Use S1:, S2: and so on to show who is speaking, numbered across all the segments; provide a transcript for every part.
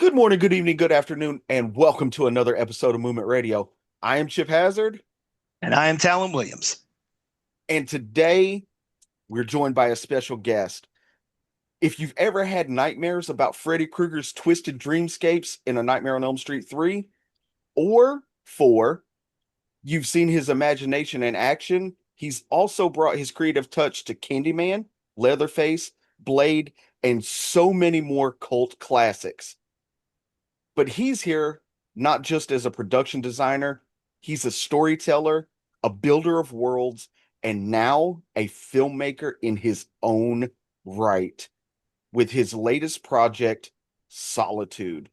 S1: Good morning, good evening, good afternoon, and welcome to another episode of Movement Radio. I am Chip Hazard,
S2: And I am Talon Williams.
S1: and today we're joined by a special guest. If you've ever had nightmares about Freddy Krueger's twisted dreamscapes in A Nightmare on Elm Street 3 or 4, you've seen his imagination in action. He's also brought his creative touch to Candyman, Leatherface, Blade, and so many more cult classics. But he's here not just as a production designer, he's a storyteller, a builder of worlds, and now a filmmaker in his own right with his latest project, Solitude.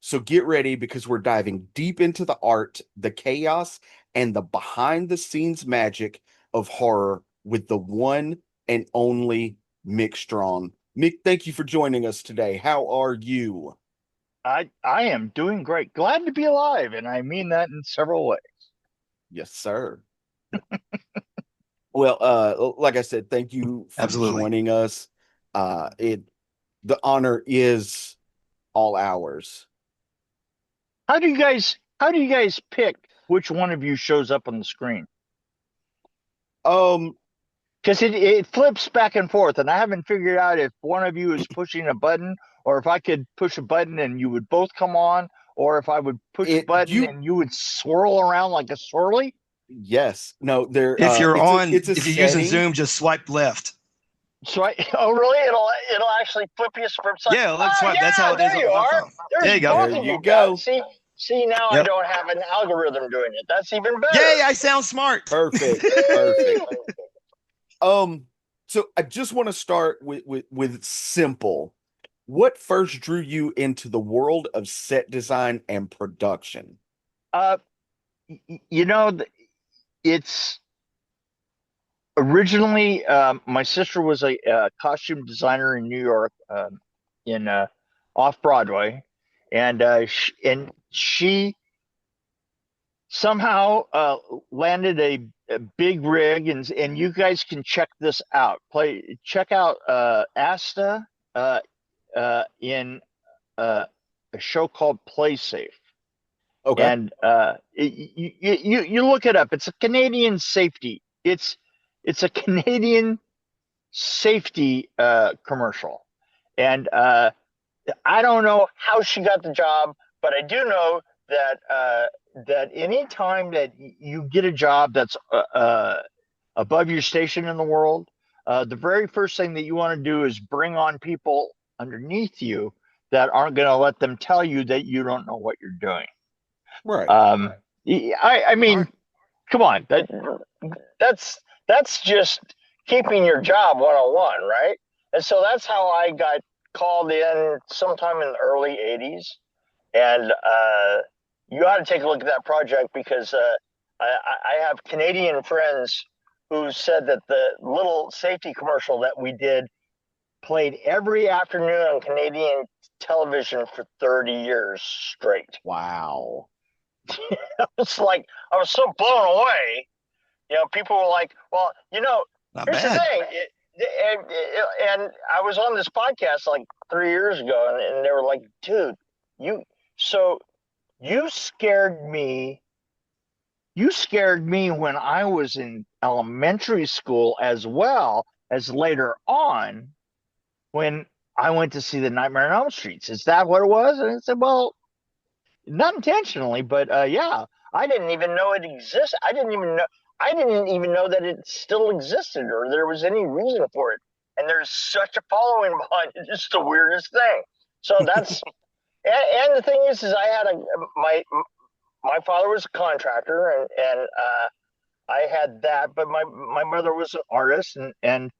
S1: So get ready because we're diving deep into the art, the chaos, and the behind the scenes magic of horror with the one and only Mick Strawn. Mick, thank you for joining us today. How are you?
S3: I am doing great. Glad to be alive, and I mean that in several ways.
S1: Yes, sir. Well, like I said, thank you for
S2: Absolutely.
S1: joining us. It the honor is all ours.
S3: How do you guys pick which one of you shows up on the screen?
S1: Um,
S3: Because it flips back and forth, and I haven't figured out if one of you is pushing a button, or if I could push a button and you would both come on, or if I would push a
S1: it
S3: button
S1: you
S3: and you would swirl around like a swirly.
S1: yes, no, there
S2: If you're on,
S1: it's a
S2: if you're using
S1: setting.
S2: Zoom, just swipe left.
S3: So oh really? It'll actually flip you from side.
S2: Yeah, let's
S3: Oh
S2: swipe. That's how
S3: yeah,
S2: it is
S3: there
S2: on
S3: you
S2: my
S3: are.
S2: phone. There
S3: There's
S2: you go.
S1: There
S3: both of
S1: you
S3: you
S1: go.
S3: guys. See now I
S2: Yep.
S3: don't have an algorithm doing it. That's even
S2: Yay,
S3: better.
S2: I sound smart.
S1: Perfect. Perfect. Um, so I just want to start with simple. What first drew you into the world of set design and production?
S3: Uh, you know, it's originally my sister was a costume designer in New York, in off Broadway, and she somehow landed a big rig, and you guys can check this out. Check out Asta in a show called Play Safe.
S1: Okay.
S3: And you look it up. It's a Canadian safety. It's a Canadian safety commercial, and I don't know how she got the job, but I do know that any time that you get a job that's above your station in the world, the very first thing that you want to do is bring on people underneath you that aren't going to let them tell you that you don't know what you're doing.
S1: Right.
S3: Um, I mean, come on, that's that's just keeping your job 101, right? And so that's how I got called in sometime in the early 80s. And you ought to take a look at that project because I have Canadian friends who said that the little safety commercial that we did played every afternoon on Canadian television for 30 years straight.
S1: Wow.
S3: It's like I was so blown away. People were like, "Well,
S2: Not
S3: here's the
S2: bad.
S3: thing." And I was on this podcast like 3 years ago, and they were like, "Dude, you so you scared me. You scared me when I was in elementary school, as well as later on when I went to see the Nightmare on Elm Street. Is that what it was?" And I said, "Well, not intentionally, but yeah, I didn't even know it existed. I didn't even know that it still existed or there was any reason for it. And there's such a following behind it. It's the weirdest thing. So that's and the thing is I had my father was a contractor and I had that, but my mother was an artist and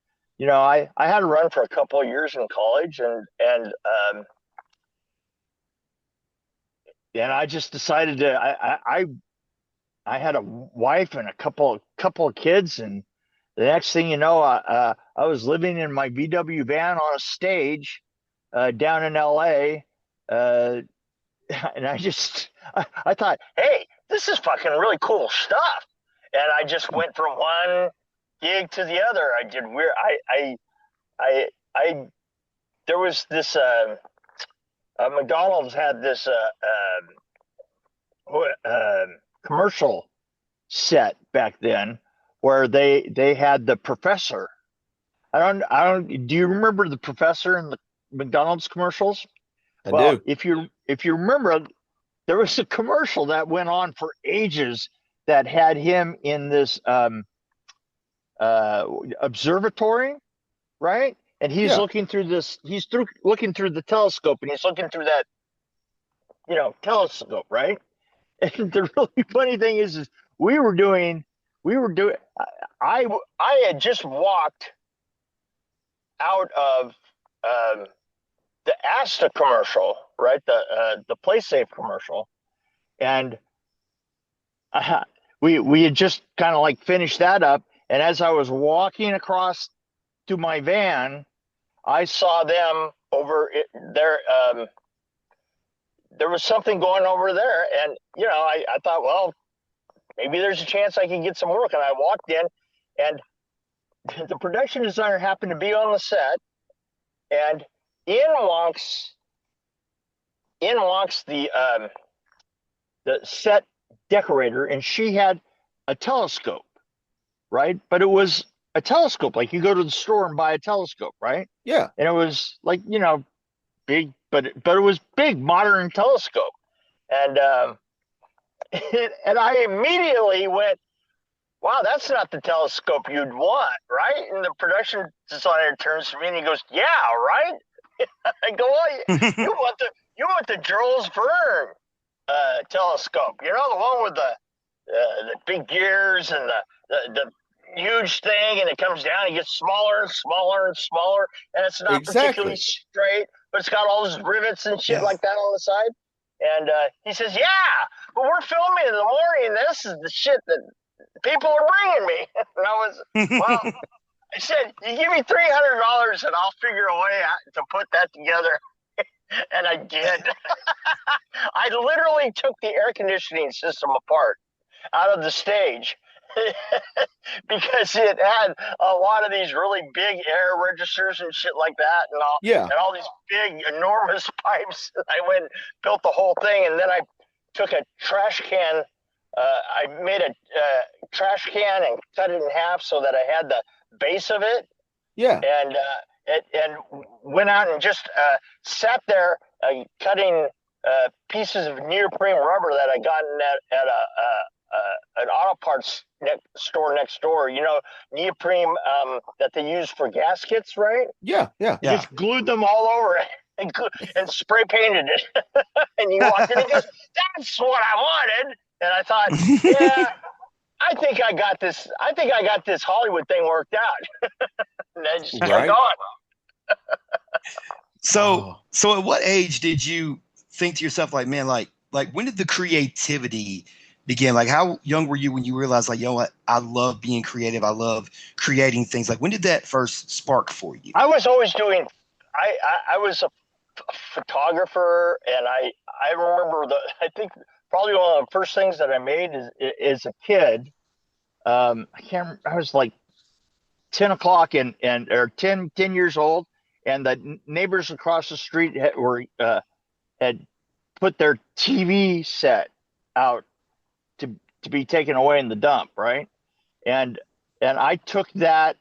S3: I had to run for a couple of years in college and I just decided to I had a wife and a couple of kids, and the next thing you know, I was living in my VW van on a stage down in LA, uh, and I thought, hey, this is fucking really cool stuff, and I just went from one gig to the other. I did weird. I there was this. McDonald's had this commercial set back then where they had the professor. I don't. Do you remember the professor in the McDonald's commercials?
S1: I
S3: Well,
S1: do.
S3: if you remember, there was a commercial that went on for ages that had him in this observatory, right? And he's
S1: Yeah.
S3: looking through this. Looking through the telescope, and he's looking through that, telescope, right? And the really funny thing is we were doing. I had just walked out of um, the Asta commercial, right? The PlaySafe commercial, and uh, we had just kind of like finished that up. And as I was walking across to my van, I saw them there. There was something going over there, and I thought, well, maybe there's a chance I can get some work. And I walked in, and the production designer happened to be on the set, and in walks the set decorator, and she had a telescope, right? But it was a telescope, like you go to the store and buy a telescope, right?
S1: Yeah.
S3: And it was like, big, but it was big, modern telescope, and and I immediately went, "Wow, that's not the telescope you'd want, right?" And the production designer turns to me and he goes, "Yeah, right." I go, "Well, you want the Jules Verne telescope, the one with the big gears and the huge thing, and it comes down, it gets smaller and smaller and smaller, and it's not particularly
S1: Exactly.
S3: straight, but it's got all those rivets and shit
S2: Yeah.
S3: like that on the side." And he says, "Yeah, but we're filming in the morning. This is the shit that people are bringing me." And I was, well, I said, "You give me $300 and I'll figure a way to put that together." And I did. I literally took the air conditioning system apart out of the stage because it had a lot of these really big air registers and shit like that,
S1: Yeah.
S3: and all these big enormous pipes. I went and built the whole thing, and then I took a trash can. I made a trash can and cut it in half so that I had the base of it,
S1: Yeah.
S3: and went out and just sat there cutting pieces of neoprene rubber that I got at an auto parts store next door. Neoprene that they use for gaskets, right?
S1: Yeah. Yeah.
S2: Yeah.
S3: Just glued them all over it and spray painted it. And he walked in and goes, "That's what I wanted." And I thought, yeah, I think I got this. I think I got this Hollywood thing worked out. And I just kept
S1: Right.
S3: going.
S2: So
S1: Oh.
S2: at what age did you think to yourself, like, man, like when did the creativity begin? Like, how young were you when you realized, like, what, I love being creative, I love creating things? Like, when did that first spark for you?
S3: I was always doing. I was a photographer, and I remember I think probably one of the first things that I made is a kid. I can't. I was like 10 o'clock or 10 years old, and the neighbors across the street had put their TV set out to be taken away in the dump, right? And I took that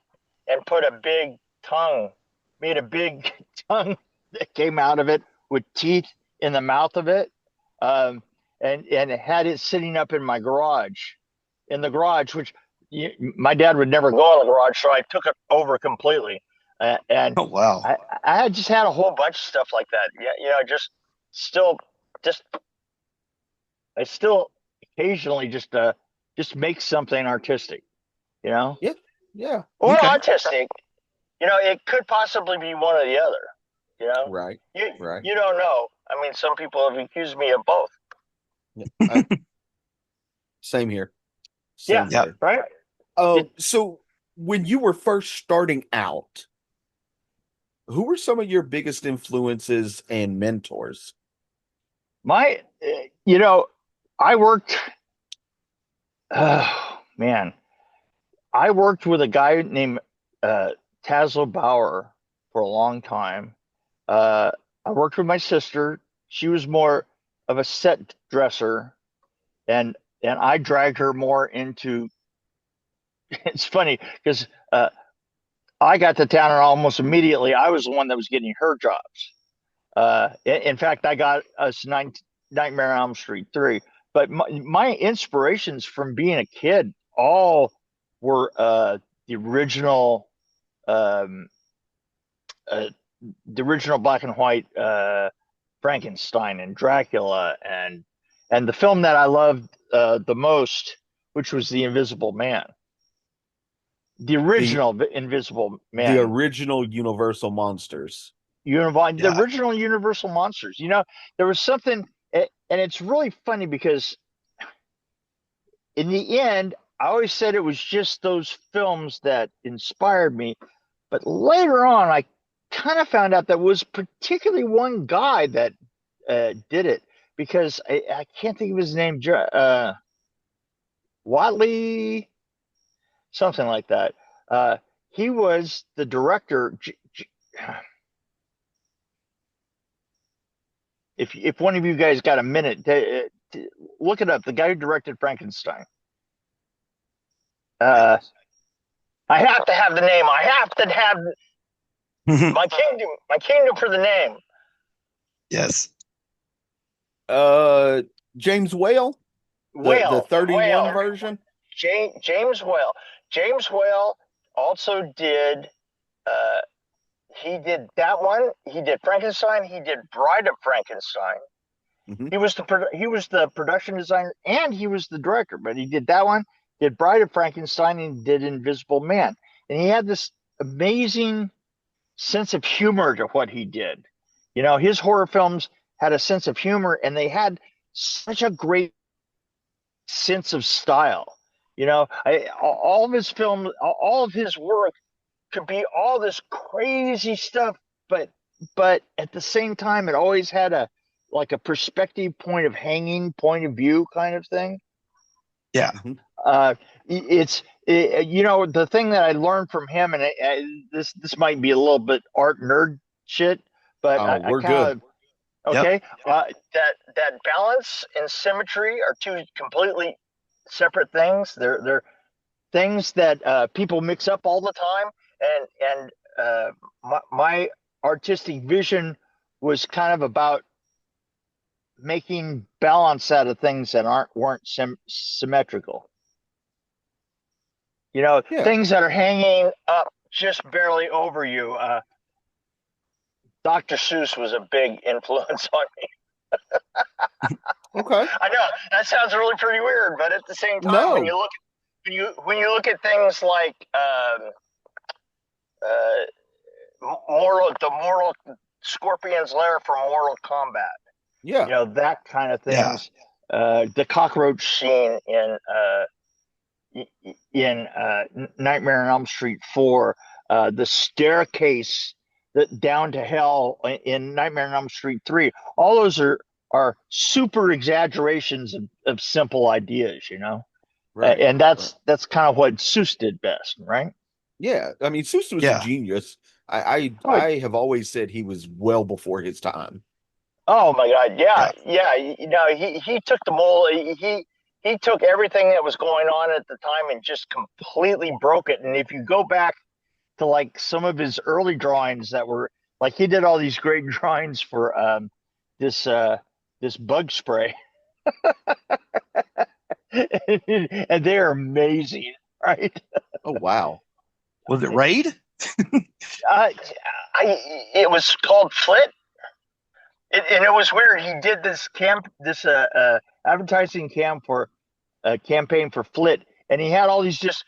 S3: and put a big tongue, made a big tongue that came out of it with teeth in the mouth of it, and had it sitting up in my garage, which my dad would never go in the garage, so I took it over completely. And
S2: Oh, wow.
S3: I had just had a whole bunch of stuff like that. Yeah, still, just I still occasionally just make something artistic,
S1: Yeah. Yeah.
S3: or
S2: Okay.
S3: autistic. It could possibly be one or the other.
S1: Right.
S3: You
S1: Right.
S3: you don't know. I mean, some people have accused me of both.
S1: Yeah. Same here.
S3: Yeah,
S1: Same here.
S3: right.
S1: So when you were first starting out, who were some of your biggest influences and mentors?
S3: My, I worked. Oh man, I worked with a guy named Taslo Bauer for a long time. I worked with my sister, She was more of a set dresser, and I dragged her more into. It's funny because I got to town and almost immediately I was the one that was getting her jobs. In fact, I got us Nightmare on Elm Street 3. But my inspirations from being a kid all were the original, um, uh, the original black and white Frankenstein and Dracula, and the film that I loved the most, which was The Invisible Man, the
S1: The
S3: original Invisible
S1: the
S3: Man.
S1: original Universal monsters.
S3: The
S2: Yeah.
S3: original Universal monsters. There was something, and it's really funny because in the end, I always said it was just those films that inspired me. But later on, I kind of found out that was particularly one guy that did it because I can't think of his name, Watley, something like that. He was the director. If one of you guys got a minute, look it up. The guy who directed Frankenstein. Uh, I have to have the name. I have to have my kingdom for the name.
S2: Yes.
S1: James Whale, the 31 version.
S3: James Whale. James Whale also did. Uh, he did that one. He did Frankenstein. He did Bride of Frankenstein.
S1: Mm-hmm.
S3: He was the production designer and he was the director. But he did that one. Did Bride of Frankenstein and did Invisible Man. And he had this amazing sense of humor to what he did. His horror films had a sense of humor and they had such a great sense of style. All of his films, all of his work could be all this crazy stuff, but at the same time, it always had a perspective point of view kind of thing.
S2: Yeah.
S1: Mm-hmm.
S3: The thing that I learned from him, and this might be a little bit art nerd shit, but I
S1: We're
S3: kind
S1: good.
S3: of okay. That balance and symmetry are two completely separate things. They're things that people mix up all the time, and my artistic vision was kind of about making balance out of things that weren't symmetrical.
S1: Yeah.
S3: Things that are hanging up just barely over you. Dr. Seuss was a big influence on me.
S1: Okay.
S3: I know that sounds really pretty weird, but at the same time,
S1: No.
S3: when you look at things like the Mortal Scorpion's Lair from Mortal Kombat,
S1: Yeah.
S3: that kind of
S2: Yeah.
S3: things. The cockroach scene in Nightmare on Elm Street 4, the staircase down to hell in Nightmare on Elm Street 3. All those are super exaggerations of simple ideas,
S1: Right.
S3: and that's
S1: Right.
S3: kind of what Seuss did best, right?
S1: Yeah. I mean, Seuss was a
S2: Yeah.
S1: genius. I have always said he was well before his time.
S3: Oh my God,
S2: Yeah.
S3: yeah. He took the mold. He took everything that was going on at the time and just completely broke it. And if you go back to like some of his early drawings that were like he did all these great drawings for this bug spray, and they're amazing, right?
S1: Oh wow.
S2: Was it Raid?
S3: Uh, it was called Flit. And it was weird. He did this advertising campaign for Flit, and he had all these just.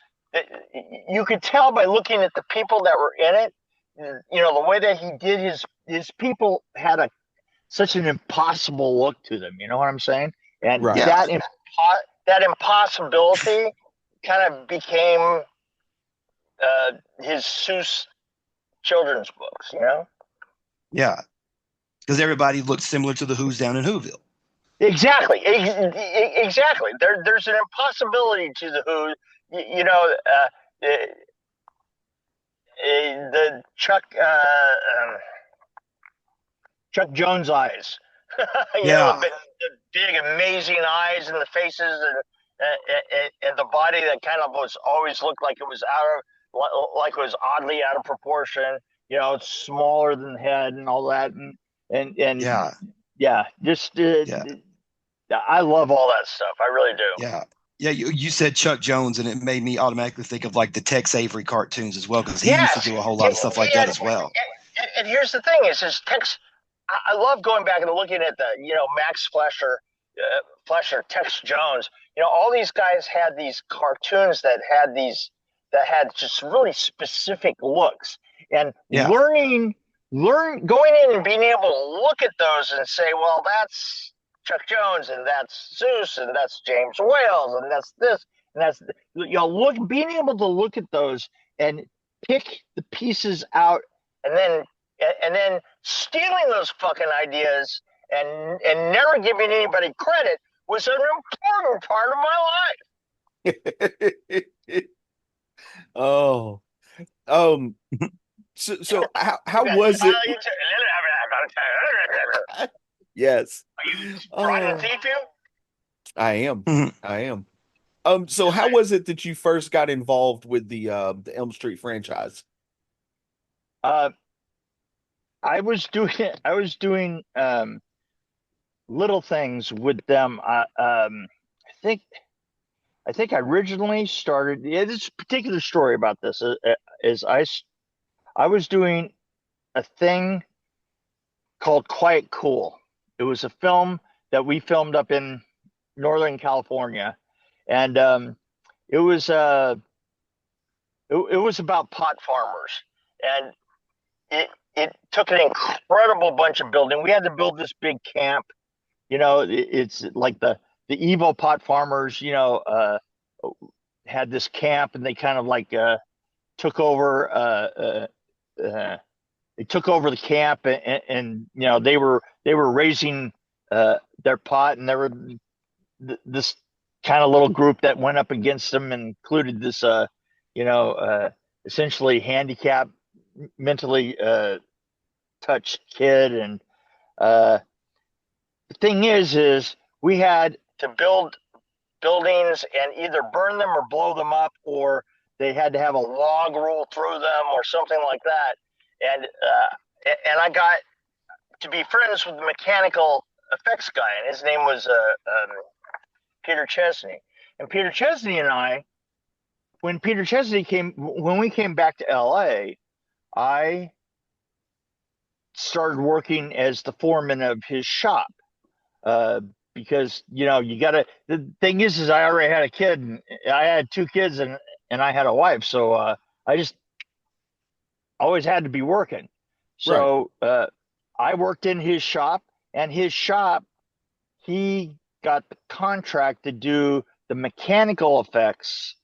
S3: You could tell by looking at the people that were in it. The way that he did his people had such an impossible look to them. You know what I'm saying? And
S1: Right.
S2: Yeah.
S3: that impossibility kind of became his Seuss children's books.
S2: Yeah. Because everybody looked similar to the Who's down in Whoville.
S3: Exactly. Exactly. There's an impossibility to the Who. The Chuck Jones eyes
S2: Yeah.
S3: The big, amazing eyes and the faces and the body that kind of was always looked like it was like it was oddly out of proportion. It's smaller than the head and all that, and
S2: Yeah.
S3: yeah, just
S2: Yeah.
S3: I love all that stuff. I really do.
S2: Yeah. Yeah, you said Chuck Jones, and it made me automatically think of like the Tex Avery cartoons as well, because he used to
S3: Yes,
S2: do a whole lot of stuff like that as well.
S3: and here's the thing: is Tex. I love going back and looking at the Max Fleischer, Tex Jones. All these guys had these cartoons that had just really specific looks, and
S2: Yeah.
S3: going in and being able to look at those and say, well, that's Chuck Jones, and that's Zeus, and that's James Wales, and that's this, and that's being able to look at those and pick the pieces out, and then stealing those fucking ideas and never giving anybody credit was an important part of my life.
S1: Oh, um, so how was it? Yes.
S3: Are you trying to
S1: Oh,
S3: thief you?
S1: I am.
S2: Mhm.
S1: I am. So how was it that you first got involved with the Elm Street franchise?
S3: Uh, I was doing little things with them. Think I think I originally started. Yeah, this particular story about this is I was doing a thing called Quiet Cool. It was a film that we filmed up in Northern California, and it was it was about pot farmers, and it took an incredible bunch of building. We had to build this big camp. It's like the evil pot farmers. Had this camp, and they kind of like took over. They took over the camp, and they were raising their pot, and there were this kind of little group that went up against them, and included this you know essentially handicapped, mentally touched kid. And uh, the thing is we had to build buildings and either burn them or blow them up, or they had to have a log roll through them or something like that. And I got to be friends with the mechanical effects guy, and his name was Peter Chesney. And Peter Chesney and I, when we came back to LA, I started working as the foreman of his shop. Uh, because you gotta. The thing is I already had a kid, and I had two kids, and I had a wife, so I just always had to be working.
S1: Right.
S3: So I worked in his shop, and his shop, he got the contract to do the mechanical effects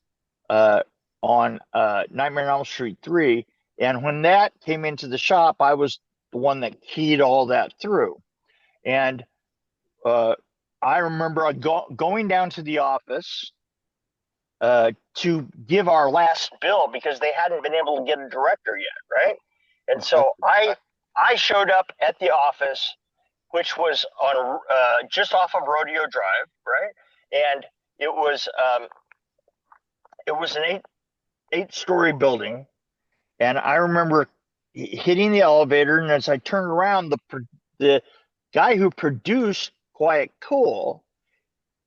S3: uh, on Nightmare on Elm Street 3. And when that came into the shop, I was the one that keyed all that through. And uh, I remember going down to the office to give our last bill because they hadn't been able to get a director yet, right? And so I showed up at the office, which was on just off of Rodeo Drive, right? And it was an eight-story building, and I remember hitting the elevator, and as I turned around, the guy who produced Quiet Cool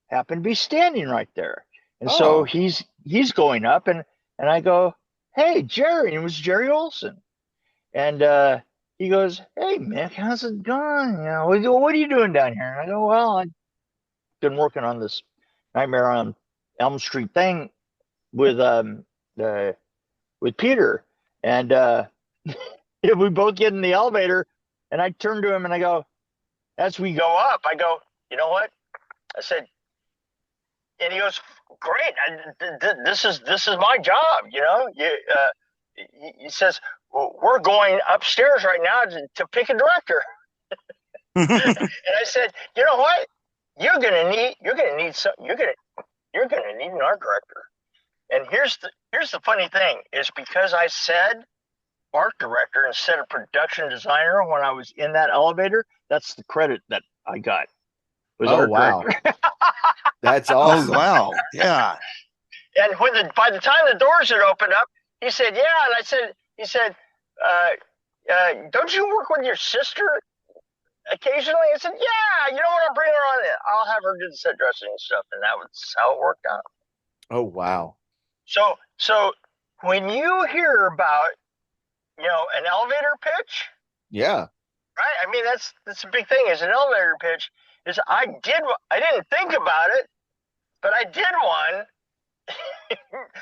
S3: happened to be standing right there. And so
S1: Oh,
S3: he's going up, and I go, "Hey, Jerry," and it was Jerry Olson. And he goes, "Hey, Mick, how's it going? What are you doing down here?" And I go, "Well, I've been working on this Nightmare on Elm Street thing with uh, with Peter." And we both get in the elevator, and I turn to him and I go, as we go up, I go, "You know what?" I said, and he goes, "Great, this is my job." He says, "Well, we're going upstairs right now to pick a director." And I said, "You know what? You're gonna need an art director." And here's the funny thing is because I said art director instead of production designer when I was in that elevator, that's the credit that I got was
S1: Oh
S3: art
S1: wow,
S3: director.
S1: that's
S2: Oh
S1: awesome.
S2: wow, yeah.
S3: And by the time the doors had opened up, he said, "Yeah." And he said, "Don't you work with your sister occasionally?" I said, "Yeah. You know what? I'll bring her on. I'll have her do the set dressing and stuff." And that was how it worked out.
S1: Oh wow.
S3: So when you hear about an elevator pitch,
S1: Yeah.
S3: right? I mean, that's a big thing. Is an elevator pitch. Is I didn't think about it, but I did one to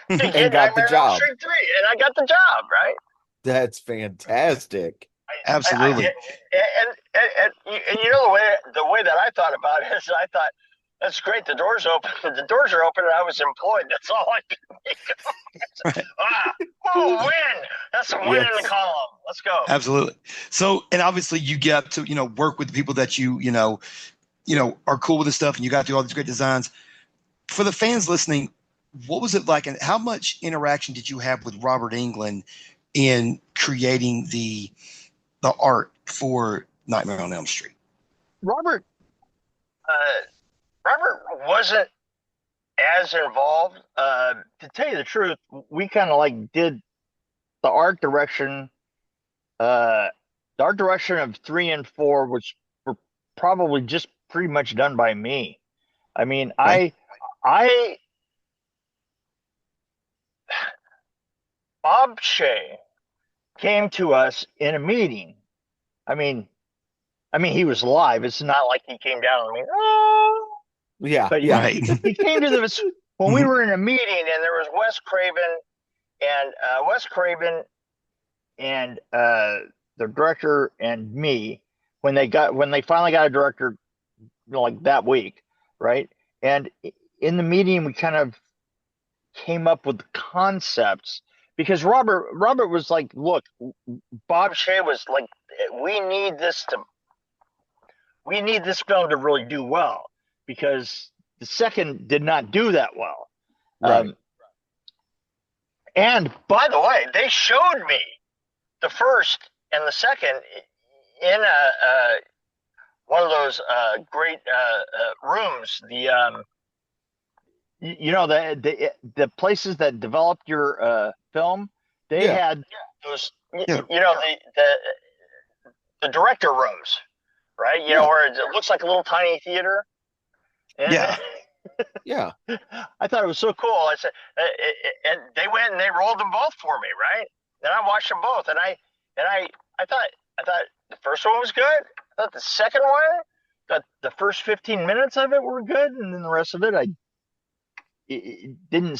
S1: And
S3: get
S1: got the
S3: Nightmare on Elm
S1: job.
S3: Street 3, and I got the job, right?
S1: That's fantastic.
S2: Absolutely.
S3: And you know the way that I thought about it is I thought that's great. The doors open. The doors are open, and I was employed. That's all I could think of. Win! That's a win in
S1: Yes.
S3: the column. Let's go.
S2: Absolutely. So, and obviously you get to, work with the people that are cool with this stuff, and you got to do all these great designs. For the fans listening, what was it like, and how much interaction did you have with Robert Englund in creating the art for Nightmare on Elm Street?
S3: Robert wasn't as involved. To tell you the truth, we kind of like did the art direction. The art direction of 3 and 4 were probably just pretty much done by me. I mean,
S2: Okay.
S3: Bob Shea came to us in a meeting. I mean, he was live. It's not like he came down and
S1: Yeah.
S3: but
S1: Yeah.
S2: Right.
S3: he came to the when we were in a meeting, and there was Wes Craven and the director and me when they finally got a director, like that week, right? And in the meeting, we kind of came up with the concepts because Robert was like, "Look, Bob Shea was like, we need this film to really do well because the second did not do that well."
S1: Right.
S3: And by the way, they showed me the first and the second in one of those great rooms. The places that developed your film, they
S1: Yeah.
S3: had those.
S2: Yeah.
S3: The director rooms, right?
S1: Yeah.
S3: Where it looks like a little tiny theater. And
S2: Yeah.
S1: Yeah.
S3: I thought it was so cool. I said, and they went and they rolled them both for me, right? And I watched them both, and I thought the first one was good. I thought the second one, that the first 15 minutes of it were good, and then the rest of it, it didn't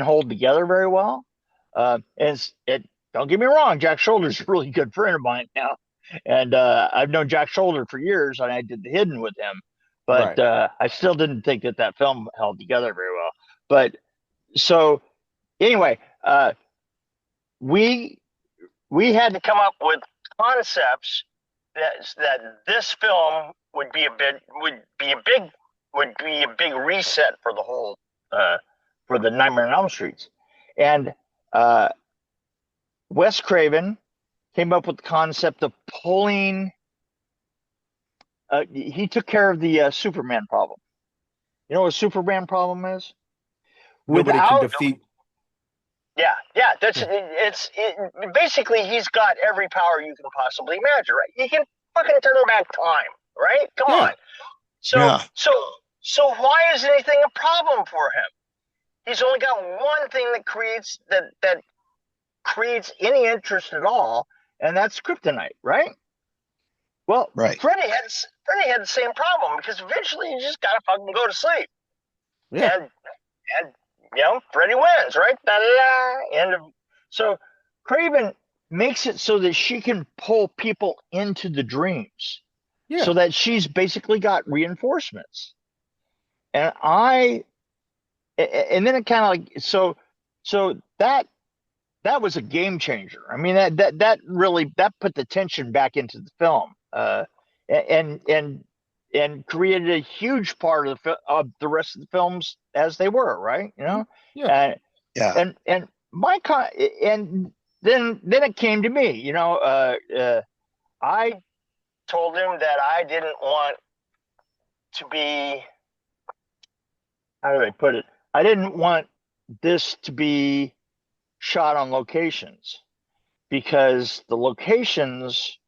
S3: hold together very well. Don't get me wrong, Jack Shoulder's a really good friend of mine now, and I've known Jack Shoulder for years, and I did The Hidden with him. But
S1: Right.
S3: I still didn't think that film held together very well. But so anyway, we had to come up with concepts that this film would be a big reset for the whole for the Nightmare on Elm Streets. And Wes Craven came up with the concept of pulling. He took care of the Superman problem. You know what a Superman problem is?
S1: Nobody can defeat.
S3: Yeah. Basically he's got every power you can possibly imagine, right? He can fucking turn back time, right? Come on. So why is anything a problem for him? He's only got one thing that creates any interest at all, and that's kryptonite, right? Well,
S2: Right.
S3: Freddy had the same problem because eventually you just gotta fucking go to sleep.
S1: Yeah.
S3: And Freddy wins, right? End of. So Craven makes it so that she can pull people into the dreams,
S1: Yeah.
S3: so that she's basically got reinforcements. And then it kind of like so that was a game changer. I mean that really put the tension back into the film, and created a huge part of the rest of the films as they were, right?
S1: Yeah.
S2: Yeah.
S3: And and then it came to me. I told him that I didn't want to be, how do I put it? I didn't want this to be shot on locations because the locations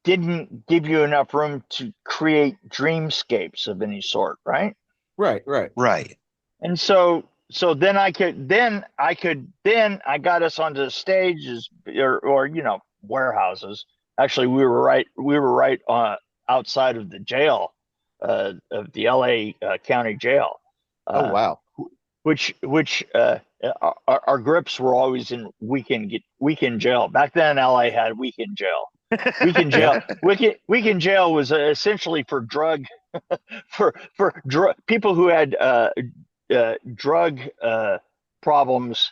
S3: didn't give you enough room to create dreamscapes of any sort, right?
S1: Right.
S2: Right.
S3: And so then I got us onto stages or warehouses. Actually, we were right outside of the jail, of the LA County Jail.
S1: Oh wow.
S3: Which our grips were always in weekend jail. Back then, LA had weekend jail. Weekend jail. Weekend jail was essentially for people who had drug problems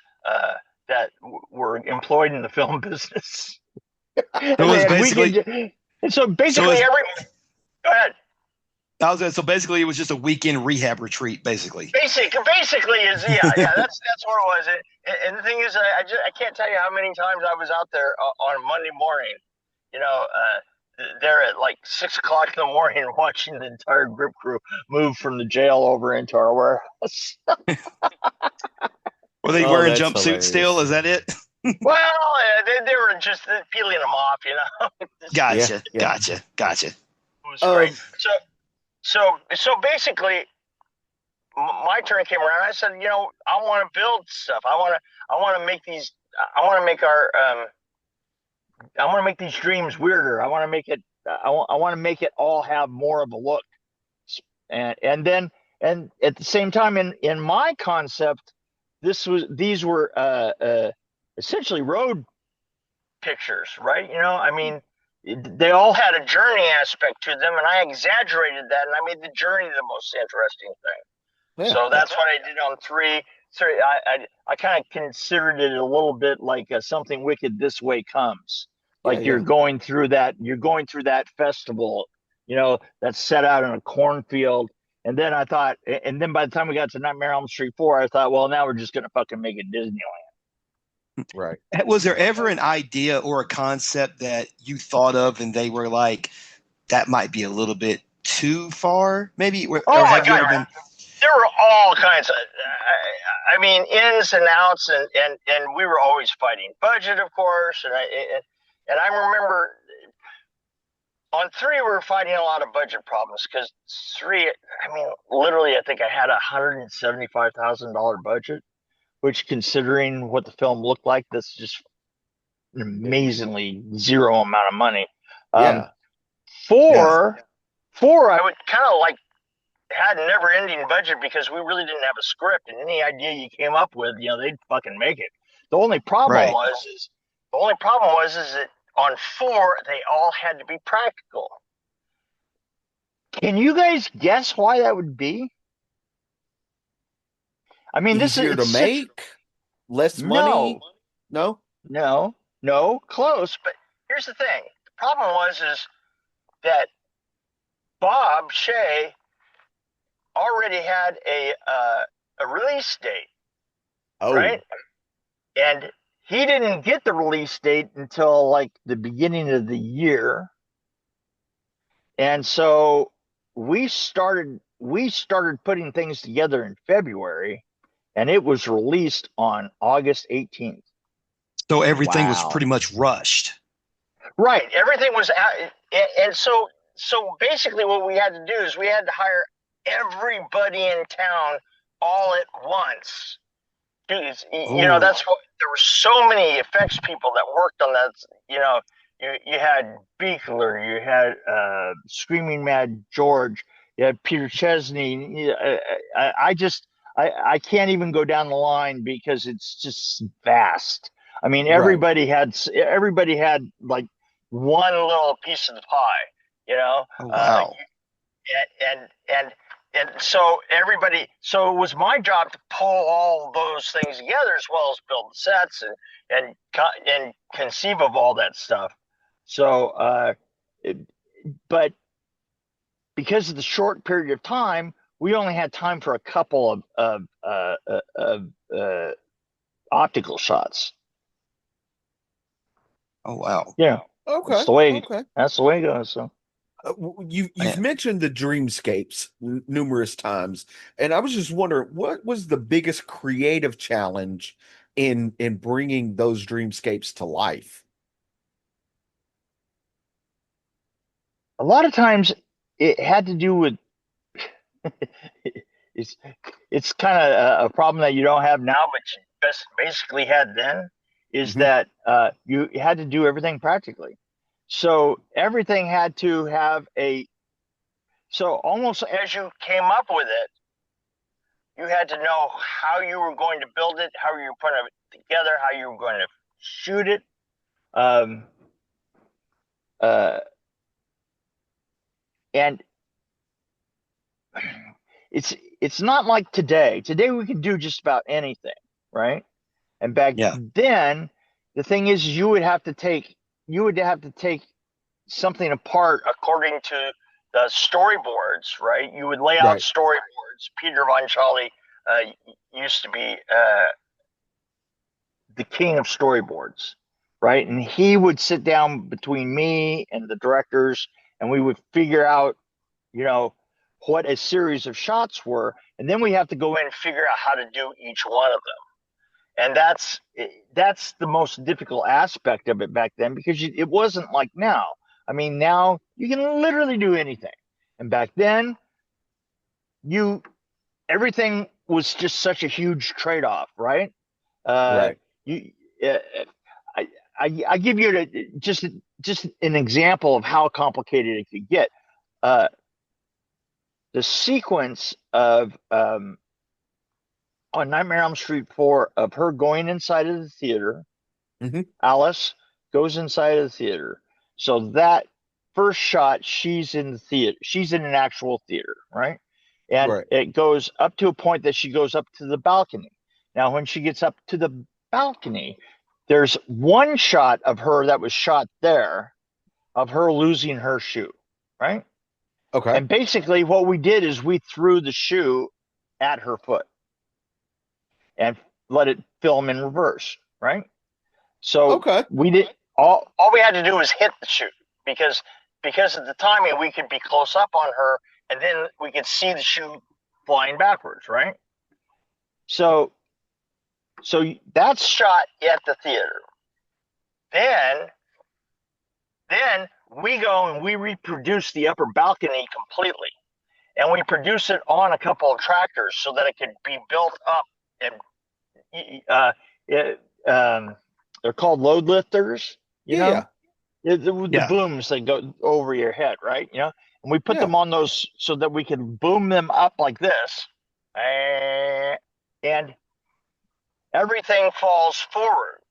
S3: that were employed in the film business. And
S2: So it
S3: they
S2: was
S3: had
S2: basically.
S3: and so basically
S2: So
S3: go ahead.
S2: So basically, it was just a weekend rehab retreat, basically.
S3: Basically is yeah that's what it was. And the thing is, I can't tell you how many times I was out there on Monday morning, there at like 6 o'clock in the morning watching the entire grip crew move from the jail over into our warehouse.
S2: Were they
S1: Oh,
S2: wearing
S1: that's
S2: jumpsuits
S1: hilarious.
S2: still? Is that it?
S3: Well, they were just peeling them off,
S2: Gotcha.
S1: Yeah.
S2: Gotcha.
S3: It was great. So basically, my turn came around. I said, I want to build stuff. I want to make these. I want to make I want to make these dreams weirder. I want to make it. I want to make it all have more of a look. And then at the same time, in my concept, these were essentially road pictures, right? I mean, they all had a journey aspect to them, and I exaggerated that, and I made the journey the most interesting thing.
S1: Yeah.
S3: So that's what I did on three. I kind of considered it a little bit like something wicked this way comes. Like you're going through that festival, that's set out in a cornfield. And then by the time we got to Nightmare on Elm Street 4, I thought, well, now we're just gonna fucking make it Disneyland.
S1: Right.
S2: Was there ever an idea or a concept that you thought of and they were like, that might be a little bit too far, maybe? Or have you ever been?
S3: There were all kinds of, I mean, ins and outs, and we were always fighting budget, of course. And I remember on 3 we were fighting a lot of budget problems because 3, I mean, literally, I think I had $175,000 budget, which, considering what the film looked like, that's just an amazingly zero amount of money.
S1: Yeah.
S3: 4, I would kind of like had a never-ending budget because we really didn't have a script, and any idea you came up with, they'd fucking make it. The only problem was that on 4 they all had to be practical. Can you guys guess why that would be? I mean,
S1: Easier to make, less money. No,
S3: close. But here's the thing: the problem is that Bob Shea already had a release date, right? And he didn't get the release date until like the beginning of the year, and so we started putting things together in February, and it was released on August 18th.
S2: So everything was pretty much rushed.
S3: Right, everything was out, and so basically what we had to do is we had to hire everybody in town all at once. Dude, that's what, there were so many effects people that worked on that. You had Beekler, you had Screaming Mad George, you had Peter Chesney. I can't even go down the line because it's just vast. I mean, everybody had like one little piece of the pie,
S2: Oh, wow.
S3: And so it was my job to pull all those things together as well as build the sets and conceive of all that stuff. So, but because of the short period of time, we only had time for a couple of optical shots.
S2: Oh, wow.
S3: Yeah.
S1: Okay.
S3: That's the way.
S1: Okay.
S3: That's the way it goes. So
S1: You've mentioned the dreamscapes numerous times, and I was just wondering what was the biggest creative challenge in bringing those dreamscapes to life?
S3: a lot of times it had to do with it's it's kind of a problem that you don't have now, but you basically had then, is
S1: Hmm.
S3: that you had to do everything practically. So everything had to have a so almost as you came up with it, you had to know how you were going to build it, how you were putting it together, how you were going to shoot it. Um, uh, and it's not like today. Today we can do just about anything, right? And back
S2: Yeah.
S3: then, the thing is, you would have to take something apart according to the storyboards, right? You would lay out
S1: Right.
S3: storyboards. Peter Von Charlie used to be the king of storyboards, right? And he would sit down between me and the directors, and we would figure out, you know, what a series of shots were, and then we have to go in and figure out how to do each one of them. And that's the most difficult aspect of it back then because it wasn't like now. I mean, now you can literally do anything, and back then you everything was just such a huge trade-off, right? Uh,
S1: Right.
S3: you, uh, I, I give you just an example of how complicated it could get. Uh, the sequence of on Nightmare on Elm Street 4 of her going inside of the theater.
S1: Hmm.
S3: Alice goes inside of the theater. So that first shot, she's in the theater. She's in an actual theater, right? And
S1: Right.
S3: it goes up to a point that she goes up to the balcony. Now, when she gets up to the balcony, there's one shot of her that was shot there of her losing her shoe, right?
S1: Okay.
S3: And basically, what we did is we threw the shoe at her foot and let it film in reverse, right? So
S1: Okay.
S3: we did all we had to do was hit the shoe because because of the timing we could be close up on her and then we could see the shoe flying backwards, right? So so that's shot at the theater. Then then we go and we reproduce the upper balcony completely. And we produce it on a couple of tractors so that it could be built up and uh, it, they're called load lifters, you
S1: Yeah.
S3: know,
S1: Yeah.
S3: the
S2: Yeah.
S3: booms that go over your head, right? You know, and we put
S1: Yeah.
S3: them on those so that we can boom them up like this, and everything falls forward.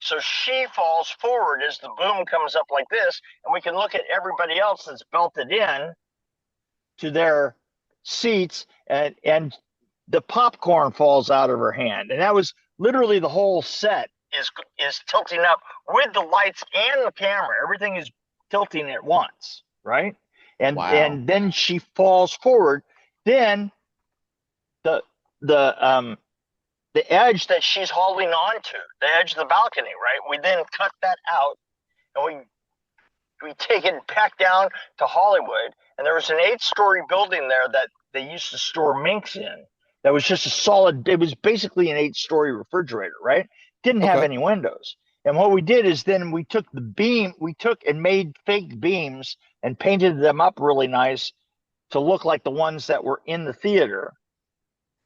S3: So she falls forward as the boom comes up like this, and we can look at everybody else that's belted in to their seats, and the popcorn falls out of her hand, and that was literally the whole set is tilting up with the lights and the camera. Everything is tilting at once, right?
S1: Wow.
S3: And then she falls forward. Then the the um the edge that she's holding on to, the edge of the balcony, right? We then cut that out and we take it back down to Hollywood, and there was an 8-story building there that they used to store minks in. That was just a solid. It was basically an 8-story refrigerator, right? Didn't have
S1: Okay.
S3: any windows. And what we did is then we took the beam, we took and made fake beams and painted them up really nice to look like the ones that were in the theater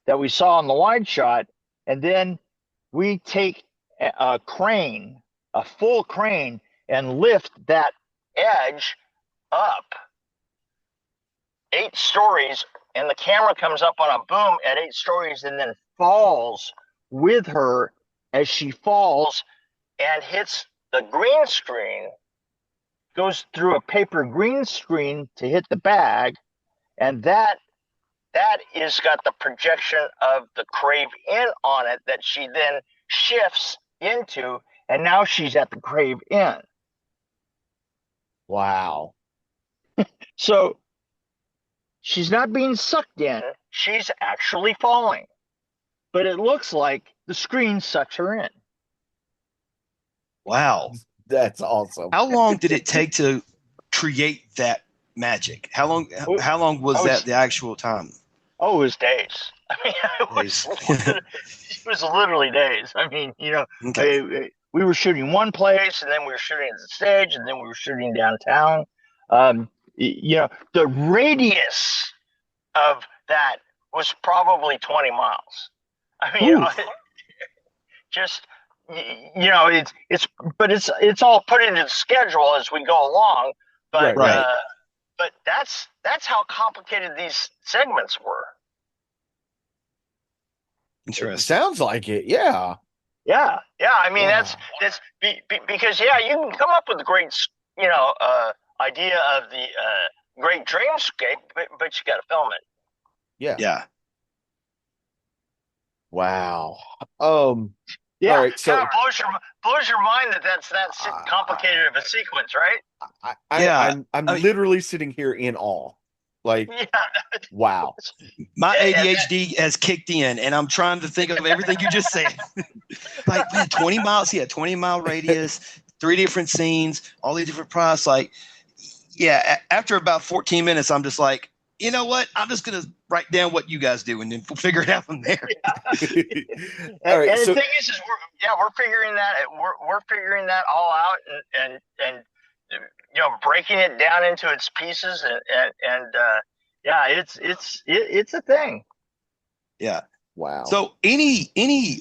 S3: that we saw in the wide shot. And then we take a crane, a full crane, and lift that edge up 8 stories, and the camera comes up on a boom at 8 stories and then falls with her as she falls and hits the green screen, goes through a paper green screen to hit the bag, and that is got the projection of the Crave Inn on it that she then shifts into, and now she's at the Crave Inn.
S1: Wow.
S3: So she's not being sucked in, she's actually falling. But it looks like the screen sucks her in.
S2: Wow.
S1: That's awesome.
S2: How long did it take to create that magic? How long was that the actual time?
S3: Oh, it was days. I mean,
S2: Days.
S3: it was literally days. I mean,
S2: Okay.
S3: we were shooting one place, and then we were shooting at the stage, and then we were shooting downtown. The radius of that was probably 20 miles. I mean, just it's all put into the schedule as we go along. But
S2: Right.
S3: but that's how complicated these segments were.
S1: Interesting. Sounds like it. Yeah.
S3: Yeah. I mean,
S1: Wow.
S3: that's because you can come up with a great idea of the great dreamscape, but you got to film it.
S2: Yeah.
S1: Wow.
S3: Yeah,
S1: all right, so
S3: kind of blows your mind that's complicated of a sequence, right?
S1: I'm literally sitting here in awe. Like, wow.
S2: My ADHD has kicked in, and I'm trying to think of everything you just said. Like, man, 20 miles, 20-mile radius, 3 different scenes, all these different prices. Like, yeah, after about 14 minutes, I'm just like, you know what? I'm just going to write down what you guys do, and then we'll figure it out from there.
S1: All right,
S3: and the thing is we're figuring that we're figuring that all out, and breaking it down into its pieces, and it's a thing.
S2: Yeah.
S1: Wow.
S2: So any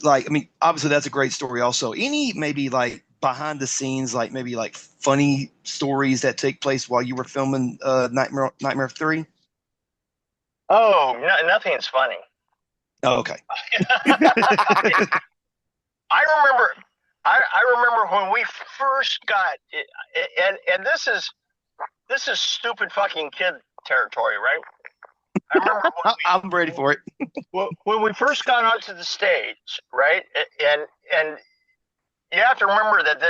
S2: like, I mean, obviously that's a great story. Also, any maybe like behind the scenes, like maybe like funny stories that take place while you were filming Nightmare 3?
S3: Oh, nothing's funny.
S2: Oh, okay.
S3: I remember when we first got it, and this is stupid fucking kid territory, right? I remember
S2: I'm ready for it.
S3: when we first got onto the stage, right? And you have to remember that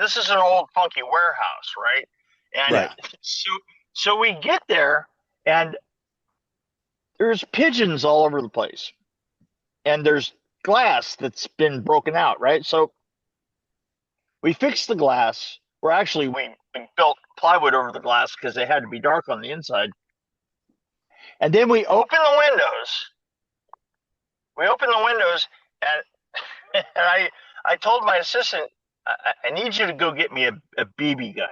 S3: this is an old funky warehouse, right? And
S2: right.
S3: So we get there, and there's pigeons all over the place, and there's glass that's been broken out, right? So we fixed the glass. We built plywood over the glass because they had to be dark on the inside. And then we opened the windows. And I told my assistant, I need you to go get me a BB gun,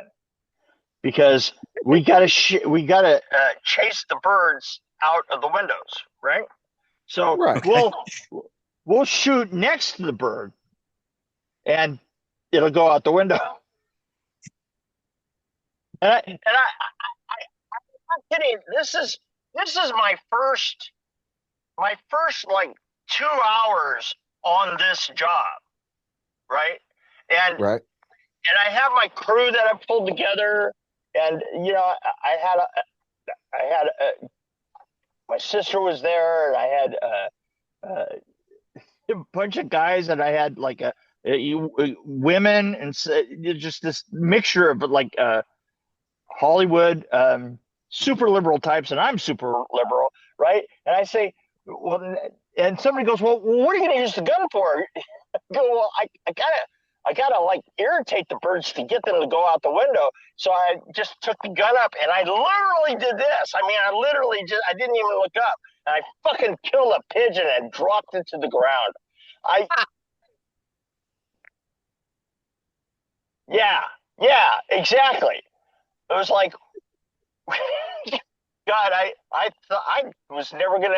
S3: because we gotta chase the birds out of the windows, right? So we'll shoot next to the bird, and it'll go out the window. And I'm not kidding. This is my first like 2 hours on this job, right? And I have my crew that I pulled together, and I had my sister was there, and I had a bunch of guys, and I had like women, and just this mixture of like Hollywood super liberal types, and I'm super liberal, right? And I say, well, and somebody goes, well, what are you going to use the gun for? I go, well, I gotta like irritate the birds to get them to go out the window. So I just took the gun up, and I literally did this. I mean, I didn't even look up, and I fucking killed a pigeon and dropped it to the ground. Yeah, exactly. It was like, God, I was never gonna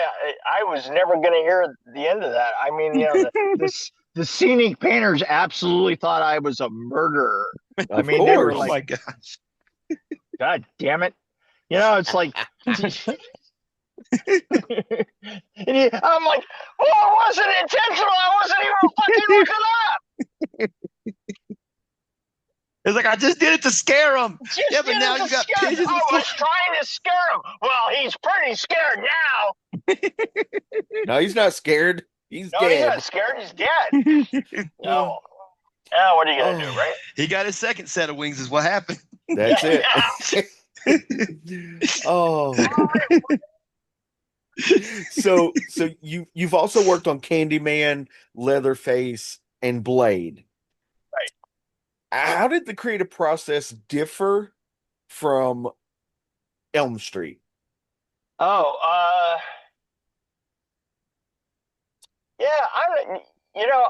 S3: hear the end of that. I mean, the scenic painters absolutely thought I was a murderer. I mean, they were like,
S2: oh my gosh,
S3: God damn it! It's like, I'm like, well, it wasn't intentional. I wasn't even fucking looking up.
S2: It's like, I just did it to scare him. Yeah, but now you got pigeons.
S3: I was trying to scare him. Well, he's pretty scared now.
S1: No, he's not scared. He's dead.
S3: He's not scared. He's dead. No. Now, what are you gonna do, right?
S2: He got his second set of wings, is what happened.
S1: That's it. Oh. So you've also worked on Candyman, Leatherface, and Blade.
S3: Right.
S1: How did the creative process differ from Elm Street?
S3: Oh, yeah, you know,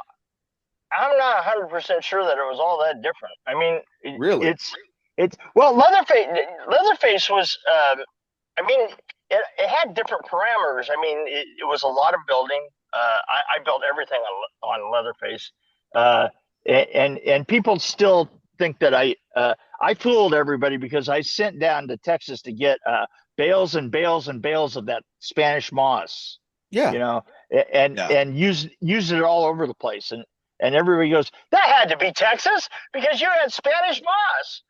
S3: I'm not 100% sure that it was all that different. I mean,
S1: Really?
S3: it's well, Leatherface was, I mean, it had different parameters. I mean, it was a lot of building. I built everything on Leatherface, uh, and people still think that I fooled everybody because I sent down to Texas to get bales and bales and bales of that Spanish moss,
S1: Yeah.
S3: you know, and
S2: Yeah.
S3: and use it all over the place, and everybody goes, that had to be Texas because you had Spanish moss.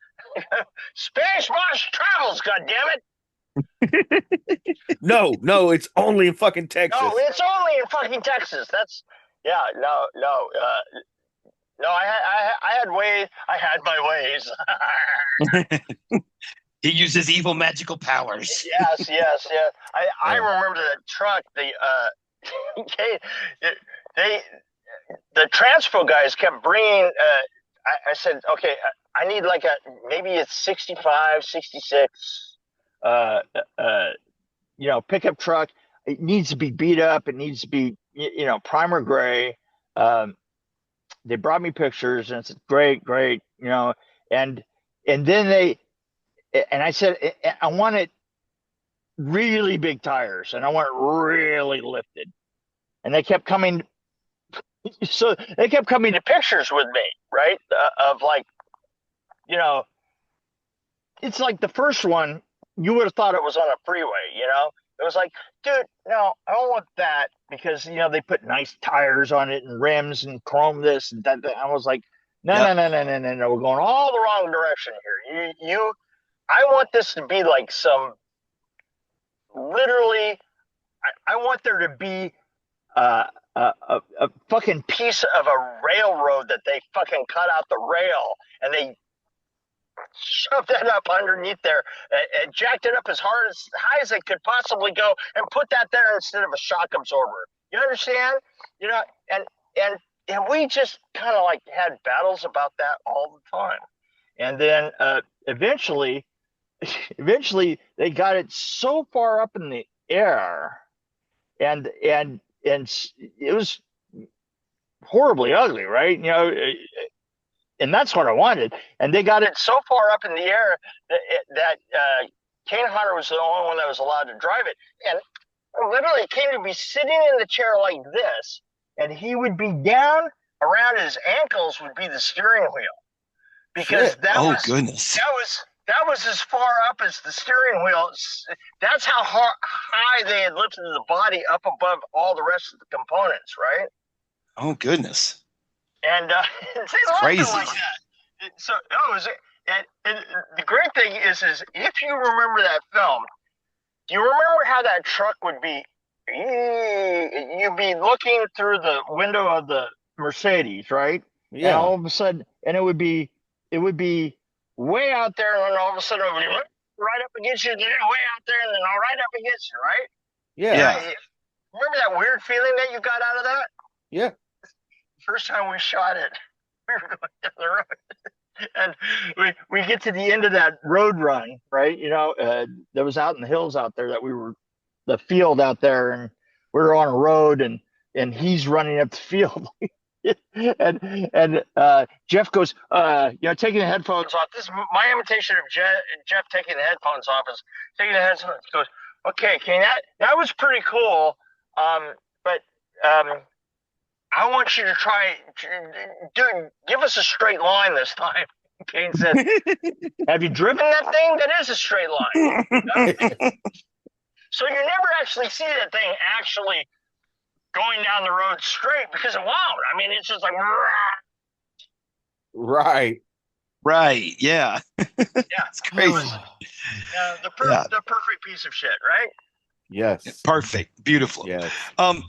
S3: Spanish moss travels, goddammit.
S1: No, it's only in fucking Texas.
S3: No, it's only in fucking Texas. That's yeah, no. I had my ways.
S2: He uses evil magical powers.
S3: Yes. I remember that truck. Okay, they the transpo guys kept bringing. I said, okay, I need like maybe it's 65, 66. Pickup truck. It needs to be beat up. It needs to be, primer gray. They brought me pictures and it's great, and then I said, I want it really big tires and I want it really lifted. And they kept coming. So they kept coming to pictures with me, right? Of like, it's like the first one, you would have thought it was on a freeway, It was like, dude, no, I don't want that because, they put nice tires on it and rims and chrome this and that. I was like, no, we're going all the wrong direction here. I want this to be like literally, I want there to be a fucking piece of a railroad that they fucking cut out the rail and they shoved that up underneath there and jacked it up as high as they could possibly go and put that there instead of a shock absorber. You understand? And we just kind of like had battles about that all the time. And then eventually they got it so far up in the air and it was horribly ugly, right? And that's what I wanted. And they got it so far up in the air that Kane Hodder was the only one that was allowed to drive it. And literally, Kane would be sitting in the chair like this, and he would be down around his ankles would be the steering wheel, because
S2: goodness,
S3: that was as far up as the steering wheel. That's how high they had lifted the body up above all the rest of the components, right?
S2: Oh goodness.
S3: And it's crazy like that. So and the great thing is if you remember that film, do you remember how that truck would be? You'd be looking through the window of the Mercedes, right?
S1: Yeah.
S3: And all of a sudden, and it would be way out there, and then all of a sudden it would be right up against you, and then way out there, and then all right up against you, right?
S1: Yeah.
S3: Remember that weird feeling that you got out of that?
S1: Yeah.
S3: First time we shot it, we were going down the road, and we get to the end of that road run, right? That was out in the hills out there the field out there, and we were on a road, and he's running up the field, and Jeff goes, taking the headphones off. This is my imitation of Jeff taking the headphones off. Is taking the headphones. Goes, okay, Kane, that was pretty cool, but I want you to try, dude, give us a straight line this time. Kane said, have you driven that thing? That is a straight line. So you never actually see that thing actually going down the road straight because it won't. I mean, it's just like,
S1: right.
S2: Yeah.
S3: Yeah,
S2: it's crazy.
S3: The perfect piece of shit, right?
S1: Yes.
S2: Perfect. Beautiful.
S1: Yes.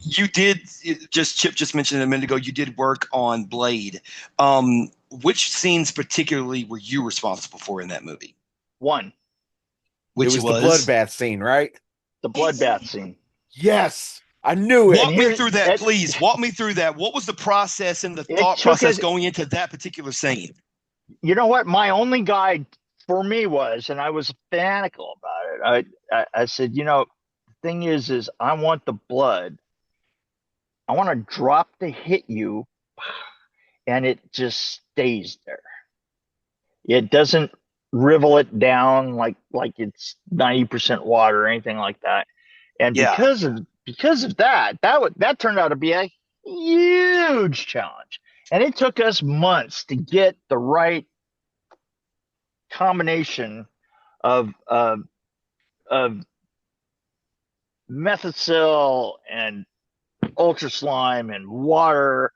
S2: You did Chip just mentioned a minute ago, you did work on Blade. Which scenes particularly were you responsible for in that movie?
S3: One.
S2: Which
S1: it was the bloodbath scene, right?
S3: The bloodbath scene.
S1: Yes. I knew it.
S2: Walk me through that, please. Walk me through that. What was the process and the thought process going into that particular scene?
S3: You know what? My only guide for me was, and I was fanatical about it. I said, the thing is I want the blood. I want to drop to hit you, and it just stays there. It doesn't rivel it down like it's 90% water or anything like that. And
S2: Yeah.
S3: because of that turned out to be a huge challenge. And it took us months to get the right combination of methocel and ultra slime and water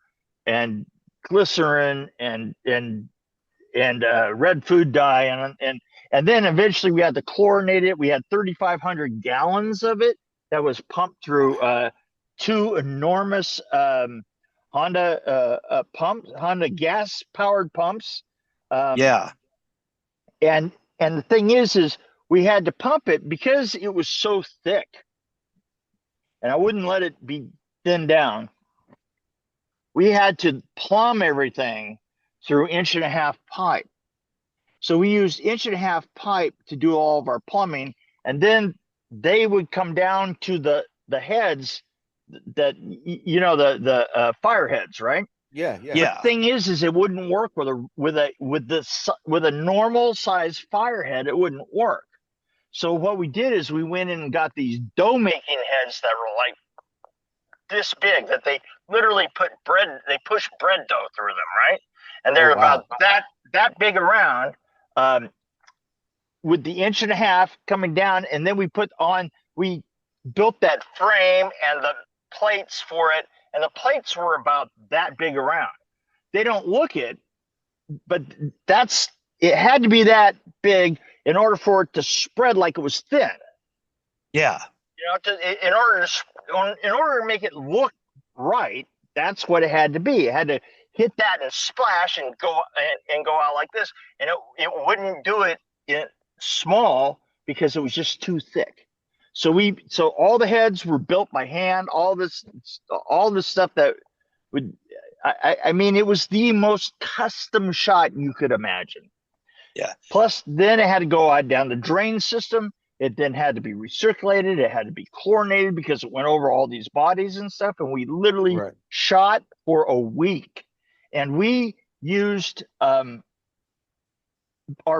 S3: and glycerin and red food dye and then eventually we had to chlorinate it. We had 3,500 gallons of it that was pumped through two enormous Honda gas powered pumps. Um,
S2: Yeah.
S3: and and the thing is we had to pump it because it was so thick, and I wouldn't let it be thinned down. We had to plumb everything through 1.5 inch pipe. So we used 1.5 inch pipe to do all of our plumbing, and then they would come down to the heads that the fire heads, right?
S1: Yeah, yeah.
S2: Yeah.
S3: Thing is it wouldn't work with a normal size fire head. It wouldn't work. So what we did is we went in and got these dough making heads that were like this big, that they literally push bread dough through them, right? And they're about that big around, with the 1.5 inch coming down, and then we built that frame and the plates for it, and the plates were about that big around. They don't look it, but it had to be that big in order for it to spread like it was thin.
S2: Yeah.
S3: In order to make it look right, that's what it had to be. It had to hit that and splash and go out like this, and it wouldn't do it in small because it was just too thick. So all the heads were built by hand. All this stuff that would, I mean, it was the most custom shot you could imagine.
S2: Yeah.
S3: Plus, then it had to go out down the drain system. It then had to be recirculated. It had to be chlorinated because it went over all these bodies and stuff. And we literally shot for a week. And we used our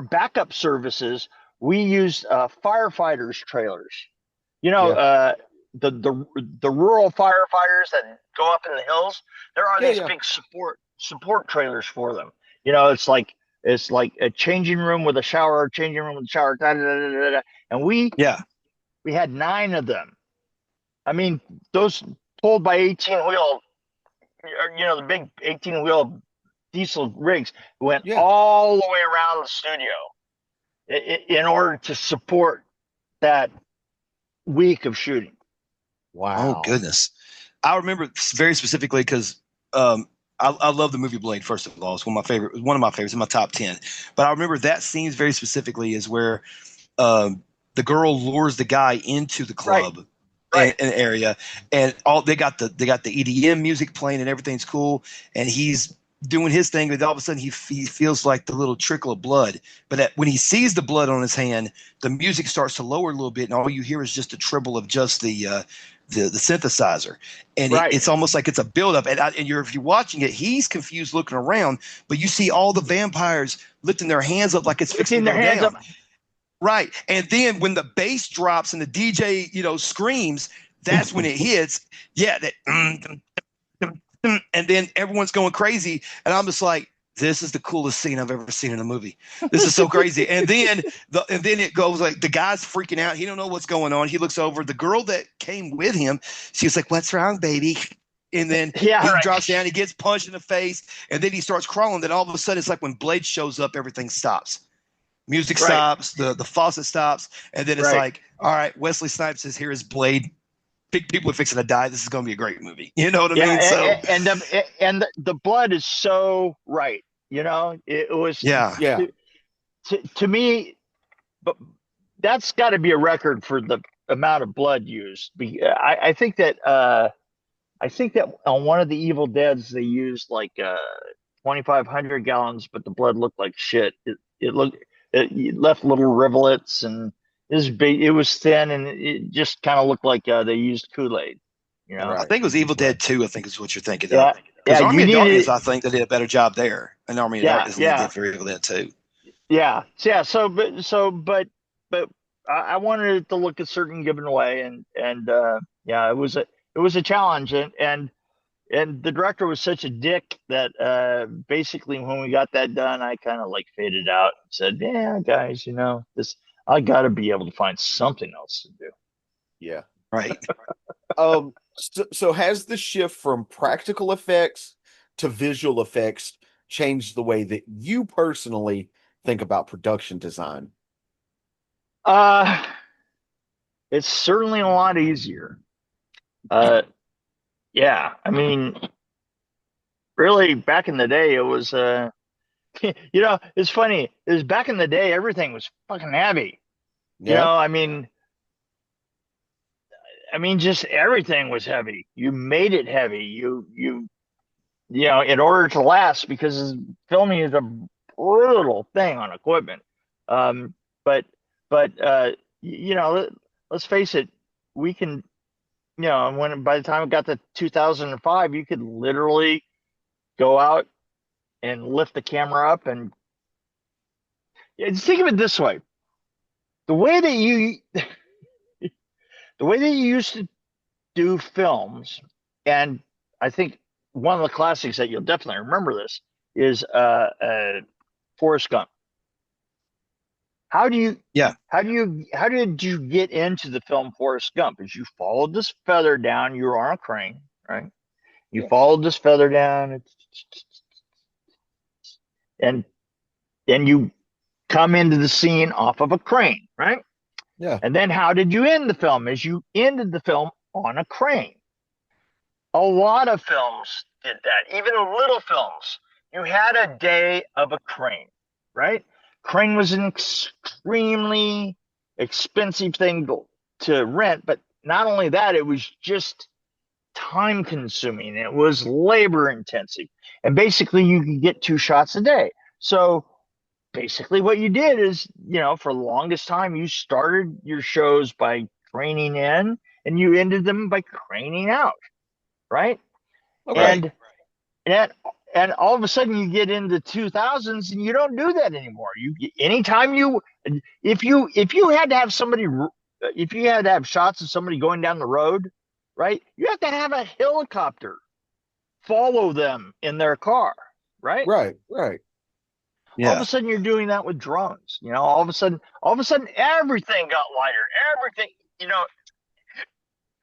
S3: backup services. We used firefighters' trailers. The rural firefighters that go up in the hills. There are these big support trailers for them. It's like a changing room with a shower, and we had 9 of them. I mean, those pulled by 18-wheel, the big 18-wheel diesel rigs went all the way around the studio in order to support that week of shooting.
S2: Wow. Oh, goodness. I remember very specifically because I love the movie Blade, first of all. It's one of my favorites, in my top 10. But I remember that scene very specifically is where the girl lures the guy into the club an area, and they got the EDM music playing and everything's cool, and he's doing his thing, but all of a sudden he feels like the little trickle of blood. But when he sees the blood on his hand, the music starts to lower a little bit, and all you hear is just a tremble of just the synthesizer, and it's almost like it's a buildup. And if you're watching it, he's confused looking around, but you see all the vampires lifting their hands up like it's fixing their hands up. Right, and then when the bass drops and the DJ, screams, that's when it hits. Yeah, and then everyone's going crazy, and I'm just like, this is the coolest scene I've ever seen in a movie. This is so crazy. And then it goes like the guy's freaking out. He don't know what's going on. He looks over. The girl that came with him, she's like, "What's wrong, baby?" And then he drops down. He gets punched in the face, and then he starts crawling. Then all of a sudden, it's like when Blade shows up, everything stops. Music stops. The faucet stops, and then it's like, all right, Wesley Snipes is here as Blade. Big people are fixing to die. This is going to be a great movie. You know what I mean?
S3: And the blood is so right. It was to me, but that's got to be a record for the amount of blood used. I think that on one of the Evil Deads they used like 2,500 gallons, but the blood looked like shit. It left little rivulets, and it was big. It was thin, and it just kind of looked like they used Kool-Aid, you know?
S2: I
S1: Right.
S2: think it was Evil Dead 2, I think is what you're thinking of.
S3: Yeah,
S2: Because
S3: yeah. You
S2: Army of Darkness,
S3: needed,
S2: I think they did a better job there. And Army of
S3: yeah,
S2: Darkness than they
S3: yeah,
S2: did for Evil Dead 2.
S3: yeah, yeah. But I wanted it to look a certain given way, and yeah, it was a challenge, and the director was such a dick that basically when we got that done, I kind of like faded out and said, "Yeah, guys, this I got to be able to find something else to do."
S1: Yeah.
S2: Right.
S1: So has the shift from practical effects to visual effects changed the way that you personally think about production design?
S3: Uh, it's certainly a lot easier. Uh, yeah, I mean, really, back in the day, it was it's funny. It was back in the day, everything was fucking heavy.
S1: Yeah.
S3: I mean, just everything was heavy. You made it heavy. In order to last, because filming is a brutal thing on equipment. Um, but let's face it, we can, when by the time it got to 2005, you could literally go out and lift the camera up and just think of it this way: the way that you the way that you used to do films, and I think one of the classics that you'll definitely remember this is Forrest Gump. How do you
S2: Yeah.
S3: how did you get into the film Forrest Gump? Is you followed this feather down, you were on a crane, right? You
S1: Yeah.
S3: followed this feather down, and then you come into the scene off of a crane, right?
S1: Yeah.
S3: And then how did you end the film? Is you ended the film on a crane. A lot of films did that, even little films. You had a day of a crane, right? Crane was an extremely expensive thing to rent, but not only that, it was just time consuming. It was labor intensive. And basically, you could get 2 shots a day. So basically, what you did is, for the longest time, you started your shows by craning in and you ended them by craning out, right?
S1: Okay.
S2: Right.
S3: And and all of a sudden you get into 2000s and you don't do that anymore. Anytime if you had to have somebody, if you had to have shots of somebody going down the road, right? You have to have a helicopter follow them in their car, right?
S1: Right. Right.
S3: All of
S2: Yeah.
S3: a sudden you're doing that with drones. All of a sudden everything got lighter.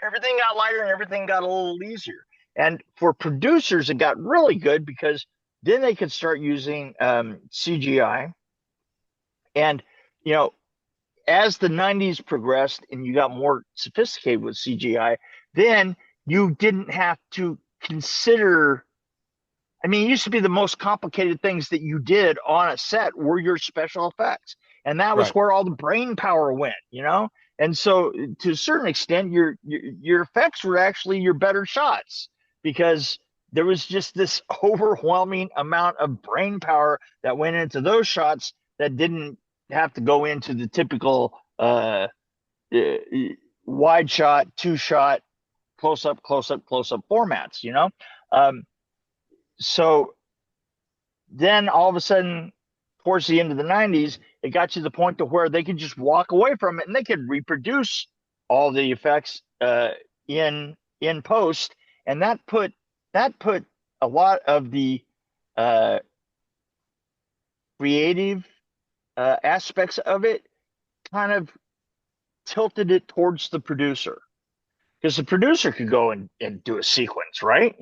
S3: Everything got lighter and everything got a little easier. And for producers, it got really good because then they could start using CGI. And, you know, as the 90s progressed and you got more sophisticated with CGI, then you didn't have to consider. I mean, it used to be the most complicated things that you did on a set were your special effects. And that was
S1: Right.
S3: where all the brain power went. And so to a certain extent, your effects were actually your better shots because there was just this overwhelming amount of brain power that went into those shots that didn't have to go into the typical uh, wide shot, 2 shot, close up, close up, close up formats. Um, so then all of a sudden, towards the end of the 90s, it got to the point to where they could just walk away from it and they could reproduce all the effects in post, and that put a lot of the uh, creative aspects of it, kind of tilted it towards the producer, because the producer could go and do a sequence, right?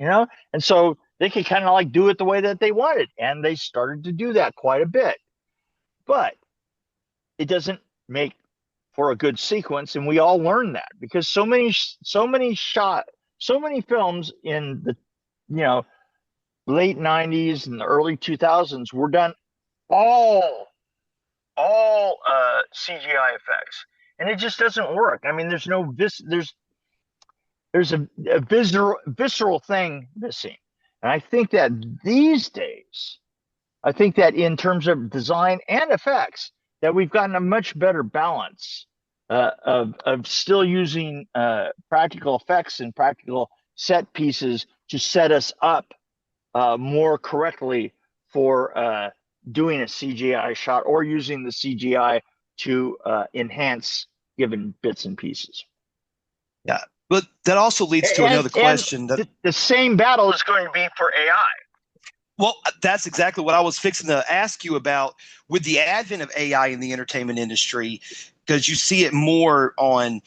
S3: And so they could kind of like do it the way that they wanted, and they started to do that quite a bit. But it doesn't make for a good sequence, and we all learn that because so many films in the you know late 90s and the early 2000s were done all CGI effects, and it just doesn't work. I mean, there's no there's a visceral thing missing. And I think that these days, I think that in terms of design and effects, that we've gotten a much better balance of still using practical effects and practical set pieces to set us up more correctly for doing a CGI shot or using the CGI to enhance given bits and pieces.
S2: Yeah, but that also leads to another question. That
S3: the same battle is going to be for AI.
S2: Well, that's exactly what I was fixing to ask you about with the advent of AI in the entertainment industry, because you see it more on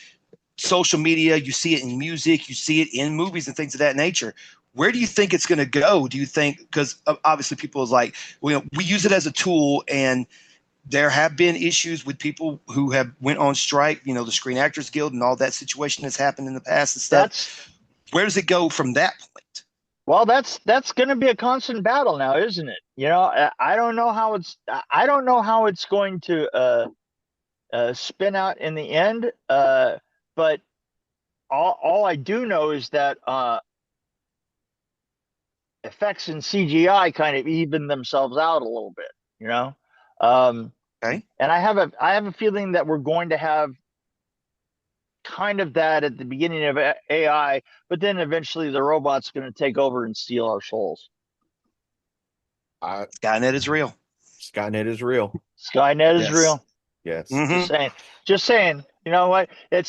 S2: social media, you see it in music, you see it in movies and things of that nature. Where do you think it's going to go? Do you think, because obviously people is like, well, we use it as a tool, and there have been issues with people who have went on strike, the Screen Actors Guild and all that situation that's happened in the past and stuff. Where does it go from that point?
S3: Well, that's going to be a constant battle now, isn't it? I don't know how it's going to spin out in the end. But all I do know is that effects and CGI kind of even themselves out a little bit,
S2: Okay.
S3: And I have a feeling that we're going to have kind of that at the beginning of AI, but then eventually the robot's going to take over and steal our souls.
S2: Skynet is real.
S1: Skynet is real.
S3: Skynet is real.
S1: Yes.
S2: Mm-hmm.
S3: Just saying. You know what? It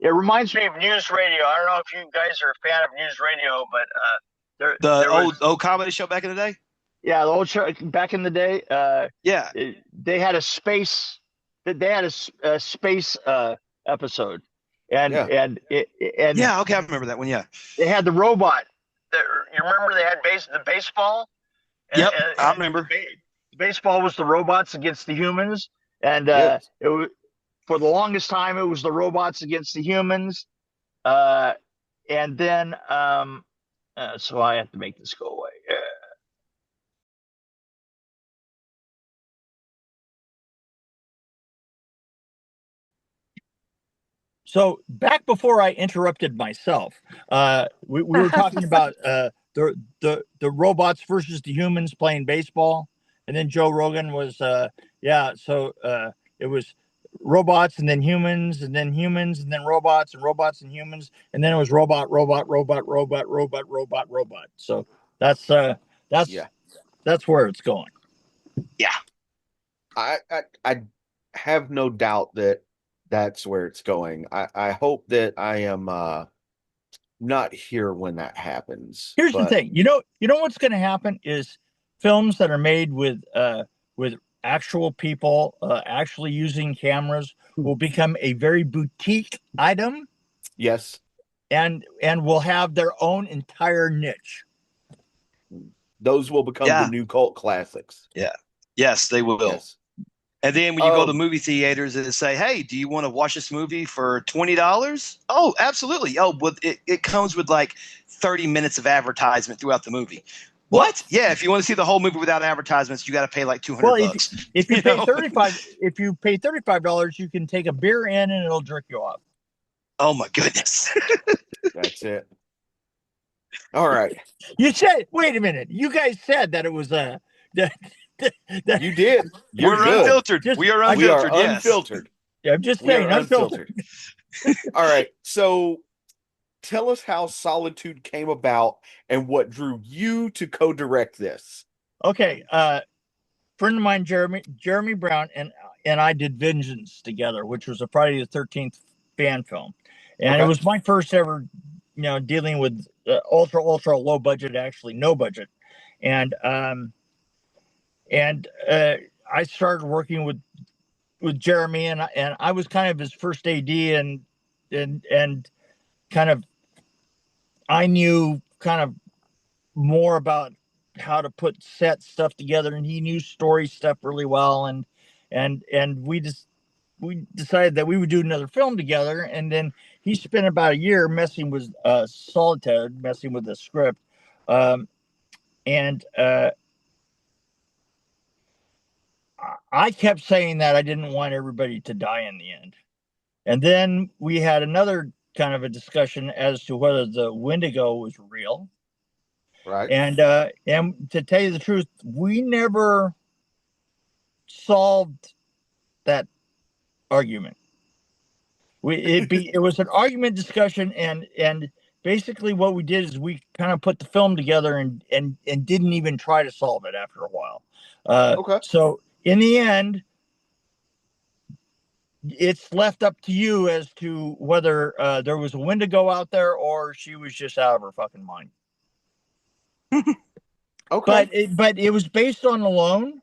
S3: reminds me of news radio. I don't know if you guys are a fan of news radio, but
S2: the old comedy show back in the day.
S3: Yeah, the old show back in the day.
S2: Yeah,
S3: they had a space. They had a space episode, and
S2: yeah, okay, I remember that one. Yeah,
S3: they had the robot. You remember they had the baseball.
S2: Yep, I remember.
S3: The baseball was the robots against the humans, and
S1: yes.
S3: it was, for the longest time it was the robots against the humans, and then so I have to make this go away.
S4: So back before I interrupted myself, we were talking about the robots versus the humans playing baseball, and then Joe Rogan was So it was robots and then humans and then humans and then robots and robots and humans, and then it was robot. So that's where it's going.
S2: Yeah,
S1: I have no doubt that that's where it's going. I hope that I am not here when that happens.
S4: Here's the thing. You know what's going to happen is films that are made with actual people actually using cameras will become a very boutique item.
S1: Yes.
S4: And will have their own entire niche.
S1: Those will become the new cult classics.
S2: Yeah. Yes, they will. Yes. And then when you go to movie theaters and say, hey, do you want to watch this movie for $20? Oh, absolutely. Oh, but it comes with like 30 minutes of advertisement throughout the movie. What? Yeah, if you want to see the whole movie without advertisements, you got to pay like $200.
S4: Well, if you pay $35, you can take a beer in and it'll jerk you off.
S2: Oh my goodness.
S1: That's it. All right.
S4: You said, wait a minute. You guys said that it was
S1: you did.
S2: We're unfiltered. We are unfiltered.
S1: We are unfiltered.
S4: Yeah, I'm just saying unfiltered.
S1: All right. So tell us how Solitude came about and what drew you to co-direct this.
S4: Okay. Friend of mine, Jeremy Brown, and I did Vengeance together, which was a Friday the 13th fan film. And it was my first ever, dealing with ultra low budget, actually no budget. And I started working with Jeremy, and I was kind of his first AD, and kind of I knew kind of more about how to put set stuff together, and he knew story stuff really well, and we decided that we would do another film together, and then he spent about a year messing with Solitude, messing with the script, I kept saying that I didn't want everybody to die in the end. And then we had another kind of a discussion as to whether the Wendigo was real.
S1: Right.
S4: And to tell you the truth, we never solved that argument. It was an argument discussion, and basically what we did is we kind of put the film together and didn't even try to solve it after a while.
S1: Okay.
S4: So in the end, it's left up to you as to whether there was a Wendigo out there or she was just out of her fucking mind.
S1: Okay.
S4: But it was based on Alone.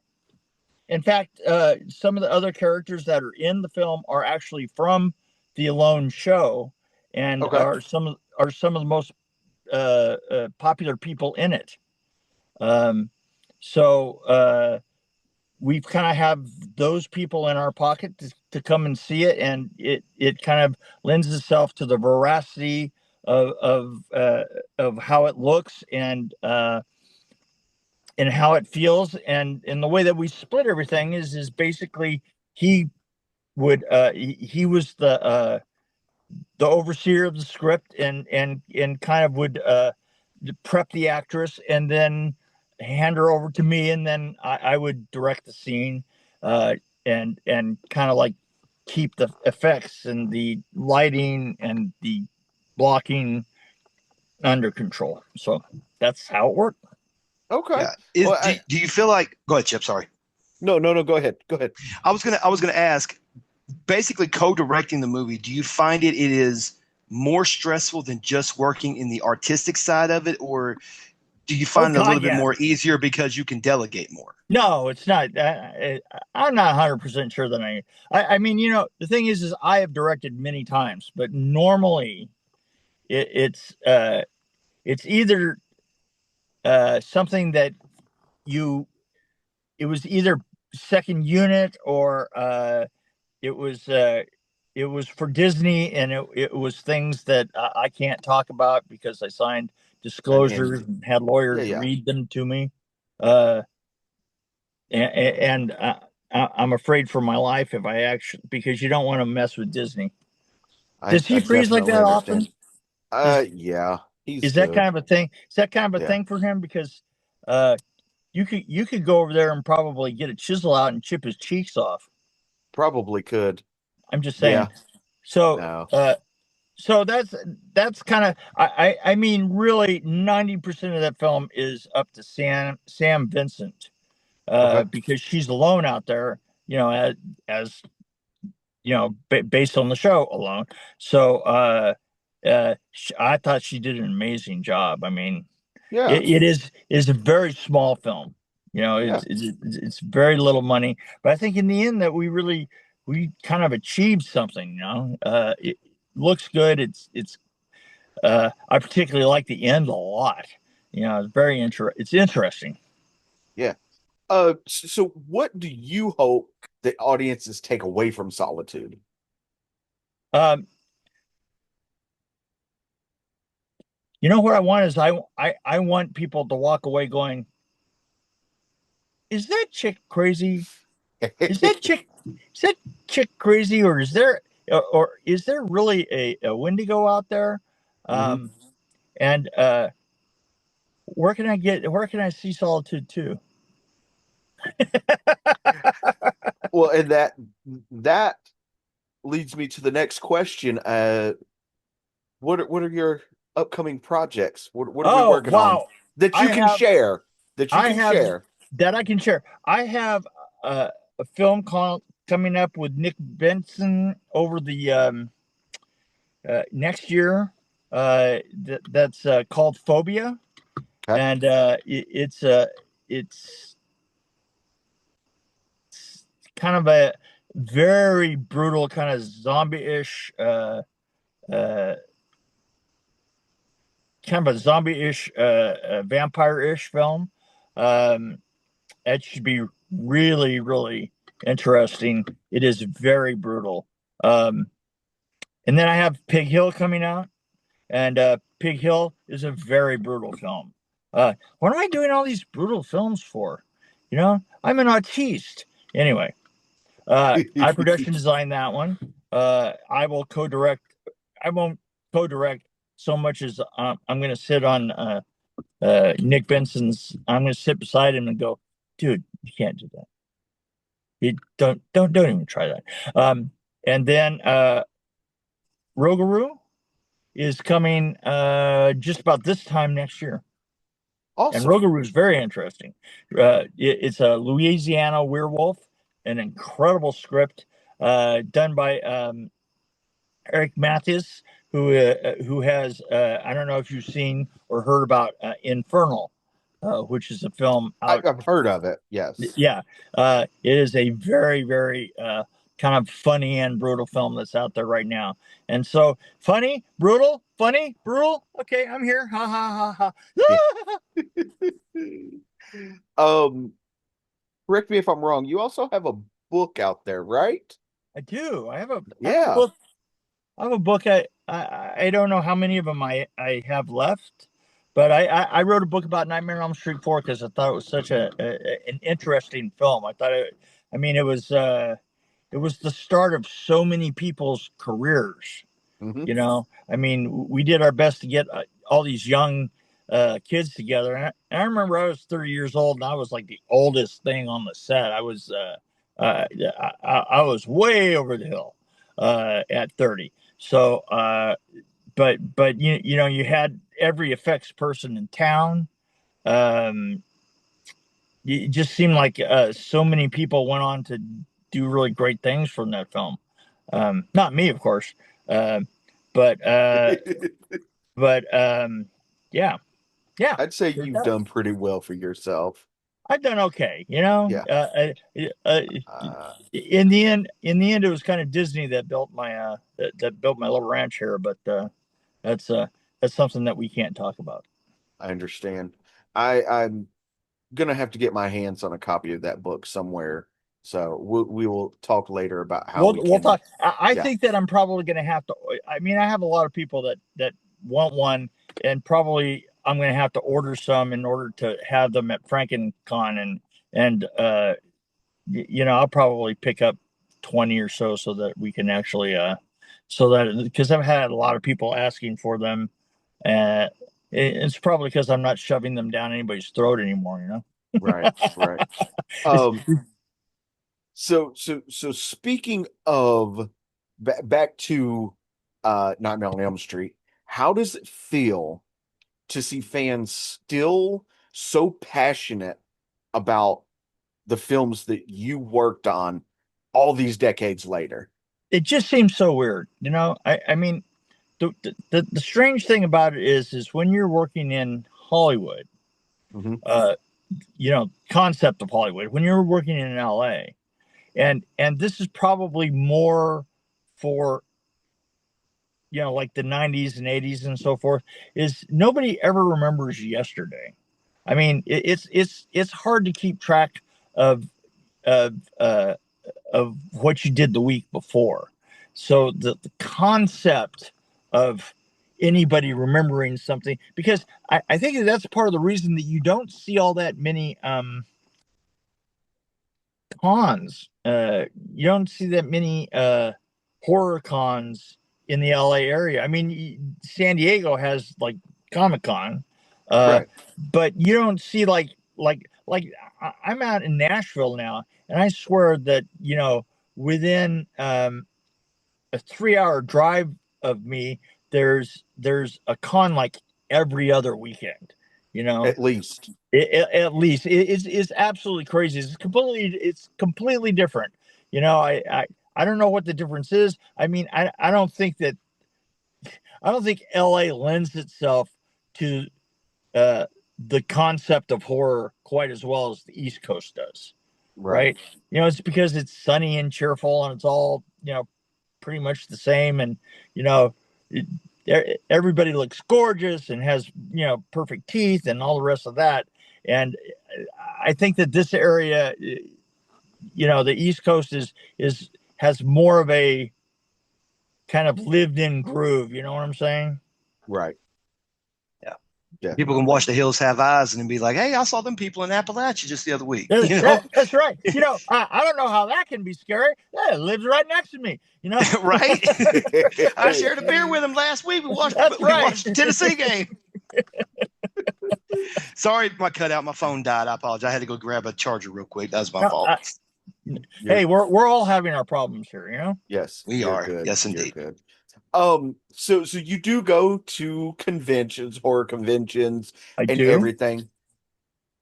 S4: In fact, some of the other characters that are in the film are actually from the Alone show, and
S1: Okay.
S4: are some of the most popular people in it. So we've kind of have those people in our pocket to come and see it, and it kind of lends itself to the veracity of how it looks and how it feels, and the way that we split everything is basically he was the overseer of the script and kind of would prep the actress and then hand her over to me, and then I would direct the scene and kind of like keep the effects and the lighting and the blocking under control. So that's how it worked.
S1: Okay.
S2: Yeah.
S1: Well,
S2: Do you feel like? Go ahead, Chip. Sorry.
S1: no. Go ahead. Go ahead.
S2: I was gonna ask. Basically, co-directing the movie. Do you find it is more stressful than just working in the artistic side of it, or do you find it a little bit more easier because you can delegate more?
S4: No, it's not. I'm not 100% sure that I mean, the thing is I have directed many times, but normally it's either something that it was either second unit or it was for Disney, and it was things that I can't talk about because I signed disclosures and had lawyers read them to me. And I'm afraid for my life if I actually, because you don't want to mess with Disney. Does he freeze like that often?
S1: Yeah,
S4: is that kind of a thing? Is that kind of a thing for him? Because you could go over there and probably get a chisel out and chip his cheeks off.
S1: Probably could.
S4: I'm just saying.
S1: Yeah.
S4: So
S1: No.
S4: so that's kind of I mean really 90% of that film is up to Sam Vincent. Because she's alone out there, as based on the show Alone. So I thought she did an amazing job. I mean, it is a very small film. It's very little money, but I think in the end that we kind of achieved something. It looks good. It's I particularly like the end a lot. It's interesting.
S1: Yeah. So what do you hope the audiences take away from Solitude?
S4: What I want is I want people to walk away going, is that chick crazy? Is that chick crazy, or is there really a Wendigo out there?
S1: Mm-hmm.
S4: And where can I see Solitude 2?
S1: Well, and that leads me to the next question. What are your upcoming projects? What are we working on that you can share? That I
S4: can share. I have a film coming up with Nick Benson over the next year. That's called Phobia, and it's kind of a very brutal, kind of zombie-ish, vampire-ish film. That should be really, really interesting. It is very brutal. And then I have Pig Hill coming out, and Pig Hill is a very brutal film. What am I doing all these brutal films for? I'm an artiste. Anyway, I production designed that one. I will co-direct. I won't co-direct so much as I'm going to sit on Nick Benson's. I'm going to sit beside him and go, dude, you can't do that. You don't even try that. And then Rougarou is coming just about this time next year. And
S1: Awesome.
S4: Rougarou is very interesting. It's a Louisiana werewolf, an incredible script done by Eric Mathis, who has I don't know if you've seen or heard about Infernal, which is a film out.
S1: I've heard of it. Yes.
S4: Yeah, it is a very, very kind of funny and brutal film that's out there right now. And so, funny, brutal. Okay, I'm here. Ha ha ha
S1: ha. Correct me if I'm wrong. You also have a book out there, right?
S4: I do. I have a
S1: Yeah.
S4: I have a book. I don't know how many of them I have left, but I wrote a book about Nightmare on Elm Street 4 because I thought it was such an interesting film. I thought it was the start of so many people's careers.
S1: Mm-hmm.
S4: You know, I mean, we did our best to get all these young kids together. And I remember I was 30 years old and I was like the oldest thing on the set. I was way over the hill at 30. So, but you know, you had every effects person in town. It just seemed like so many people went on to do really great things from that film. Not me, of course. But yeah.
S1: I'd say you've done pretty well for yourself.
S4: I've done okay, you know.
S1: Yeah.
S4: In the end, it was kind of Disney that built my that built my little ranch here, but that's something that we can't talk about.
S1: I understand. I'm gonna have to get my hands on a copy of that book somewhere. So we will talk later about how
S4: we'll talk. I think that I'm probably going to have to. I mean, I have a lot of people that want one, and probably I'm going to have to order some in order to have them at FrankenCon, and you know, I'll probably pick up 20 or so that we can actually so that because I've had a lot of people asking for them, and it's probably because I'm not shoving them down anybody's throat anymore. You know.
S1: Right. So speaking of back to Nightmare on Elm Street, how does it feel to see fans still so passionate about the films that you worked on all these decades later?
S4: It just seems so weird, you know. I mean, the strange thing about it is when you're working in Hollywood,
S1: mm-hmm.
S4: You know, concept of Hollywood, when you're working in LA. And this is probably more for, you know, like the 90s and 80s and so forth, is nobody ever remembers yesterday. I mean, it's hard to keep track of what you did the week before. So the concept of anybody remembering something, because I think that's part of the reason that you don't see all that many cons. You don't see that many horror cons in the LA area. I mean, San Diego has like Comic-Con,
S1: right.
S4: But you don't see like I'm out in Nashville now, and I swear that, you know, within a 3-hour drive of me, there's a con like every other weekend. You know,
S1: at least.
S4: It's absolutely crazy. It's completely different. You know, I don't know what the difference is. I mean, I don't think LA lends itself to the concept of horror quite as well as the East Coast does. Right? You know, it's because it's sunny and cheerful and it's all, you know, pretty much the same. And, you know, everybody looks gorgeous and has, you know, perfect teeth and all the rest of that. And I think that this area, you know, the East Coast has more of a kind of lived in groove. You know what I'm saying?
S1: Right.
S2: Yeah. People can watch The Hills Have Eyes and be like, hey, I saw them people in Appalachia just the other week.
S4: You know? That's right. You know, I don't know how that can be scary. It lives right next to me, you know?
S2: Right? I shared a beer with him last week. We watched the Tennessee game. Sorry, my cutout. My phone died. I apologize. I had to go grab a charger real quick. That was my
S4: No,
S2: fault.
S4: hey, we're all having our problems here, you know?
S1: Yes,
S2: We
S1: you're
S2: are.
S1: good.
S2: Yes,
S1: You're
S2: indeed.
S1: good. So you do go to conventions, horror conventions,
S4: I
S1: and
S4: do.
S1: everything.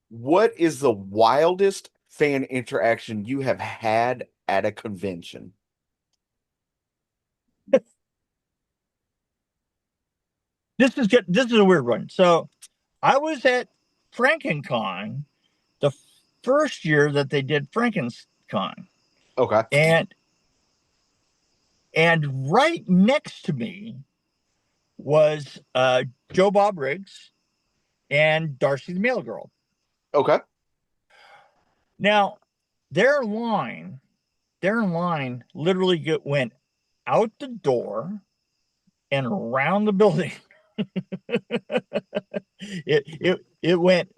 S1: What is the wildest fan interaction you have had at a convention?
S4: This is good. This is a weird one. So I was at FrankenCon the first year that they did FrankenCon.
S1: Okay.
S4: And right next to me was Joe Bob Riggs and Darcy the Mail Girl.
S1: Okay.
S4: Now, their line literally went out the door and around the building. it went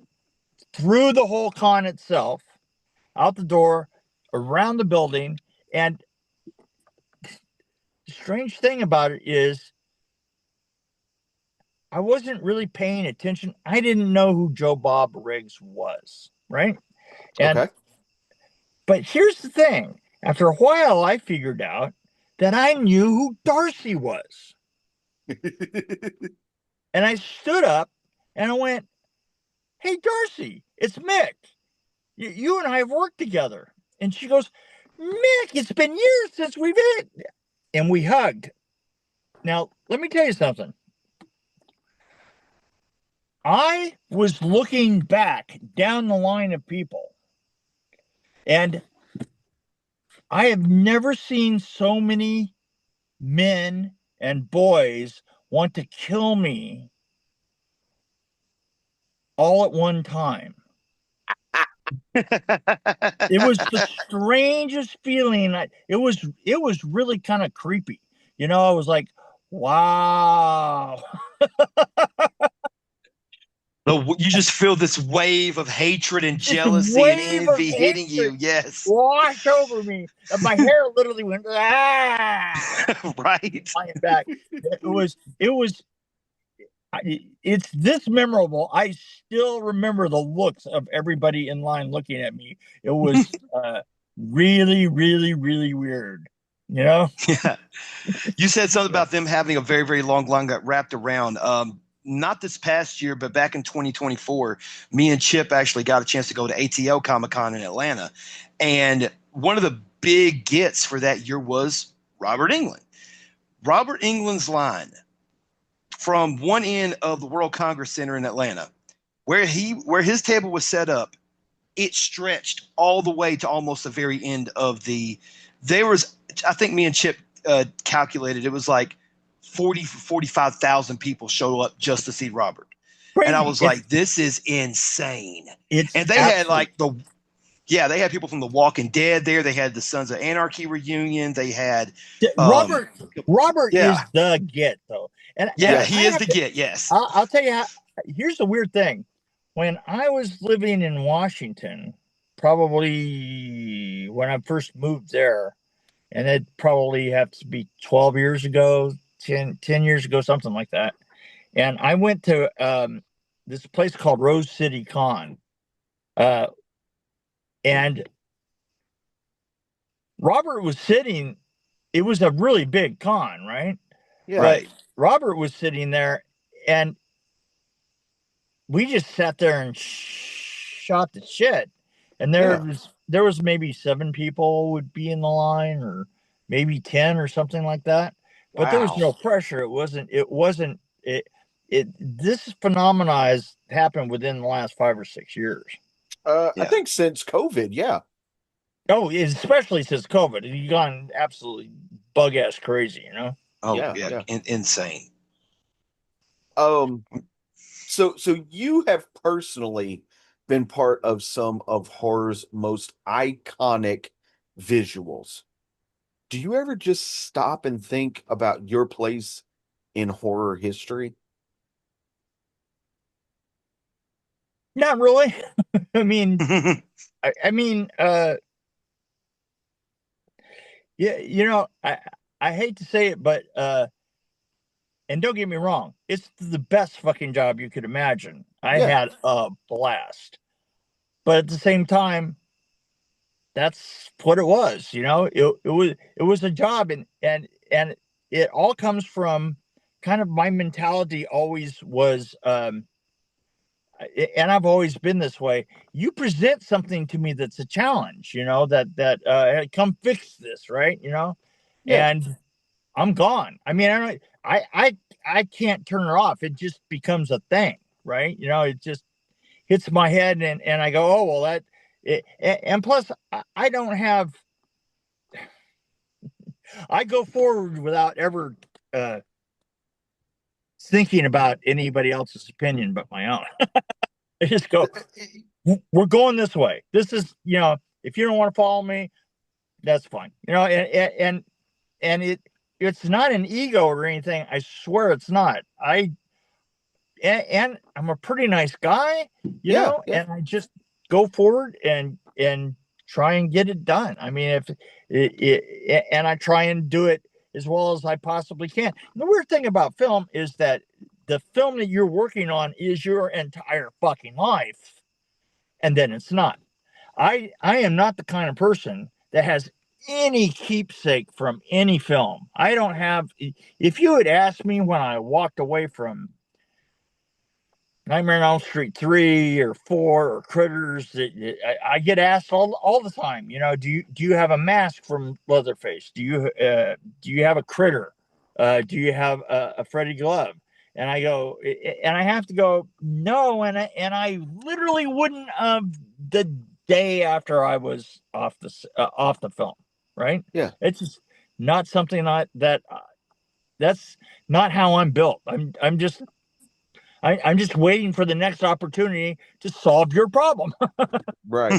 S4: through the whole con itself, out the door, around the building. And the strange thing about it is I wasn't really paying attention. I didn't know who Joe Bob Riggs was, right?
S1: Okay.
S4: But here's the thing. After a while, I figured out that I knew who Darcy was. And I stood up and I went, "Hey, Darcy, it's Mick. You and I have worked together." And she goes, "Mick, it's been years since we've hit." And we hugged. Now, let me tell you something. I was looking back down the line of people, and I have never seen so many men and boys want to kill me all at one time. It was the strangest feeling. It was really kind of creepy. You know, I was like, wow.
S2: You just feel this wave of hatred and
S4: This
S2: jealousy and
S4: wave of
S2: envy hitting you.
S4: hatred
S2: Yes.
S4: washed over me. And my hair literally went
S2: Right.
S4: flying back. It's this memorable. I still remember the looks of everybody in line looking at me. It was really, really, really weird. You know?
S2: Yeah. You said something about them having a very, very long line got wrapped around. Not this past year, but back in 2024, me and Chip actually got a chance to go to ATL Comic Con in Atlanta. And one of the big gets for that year was Robert Englund. Robert Englund's line from one end of the World Congress Center in Atlanta, where his table was set up, it stretched all the way to almost the very end of I think me and Chip calculated it was like 45,000 people show up just to see Robert.
S4: Crazy.
S2: And I was like, this is insane. And they had they had people from The Walking Dead there. They had the Sons of Anarchy reunion. They had
S4: Robert is the get though. And
S2: he is the get. Yes.
S4: I'll tell you here's the weird thing. When I was living in Washington, probably when I first moved there, and it probably have to be 12 years ago, 10 years ago, something like that. And I went to this place called Rose City Con. And Robert was sitting, it was a really big con, right?
S1: Yeah.
S2: Right.
S4: Robert was sitting there, and we just sat there and shot the shit. And there was maybe 7 people would be in the line, or maybe 10 or something like that. But there was no pressure. This phenomenon has happened within the last 5 or 6 years.
S1: I think since COVID, yeah.
S4: Oh, especially since COVID, you've gone absolutely bug ass crazy, you know?
S2: Oh yeah. Insane.
S1: So you have personally been part of some of horror's most iconic visuals. Do you ever just stop and think about your place in horror history?
S4: Not really. I mean, yeah, you know, I hate to say it, but And don't get me wrong, it's the best fucking job you could imagine. I
S1: Yeah.
S4: had a blast. But at the same time, that's what it was, you know. It was a job, and it all comes from kind of my mentality always was, and I've always been this way. You present something to me that's a challenge, you know, that hey, come fix this, right? You know,
S1: Yeah.
S4: and I'm gone. I mean, I can't turn it off. It just becomes a thing, right? You know, it just hits my head, and I go, oh well, and plus I don't have. I go forward without ever thinking about anybody else's opinion but my own. I just go, we're going this way. This is, you know, if you don't want to follow me, that's fine. You know, and it's not an ego or anything. I swear it's not. And I'm a pretty nice guy, you know, and I just go forward and try and get it done. I mean, and I try and do it as well as I possibly can. The weird thing about film is that the film that you're working on is your entire fucking life, and then it's not. I am not the kind of person that has any keepsake from any film. I don't have. If you had asked me when I walked away from Nightmare on Elm Street 3 or 4 or Critters, I get asked all the time, you know, do you have a mask from Leatherface? Do you have a Critter? Do you have a Freddy glove? And I go, and I have to go, no, and I literally wouldn't the day after I was off the film, right?
S1: Yeah.
S4: It's just not something that's not how I'm built. I'm just waiting for the next opportunity to solve your problem.
S1: Right.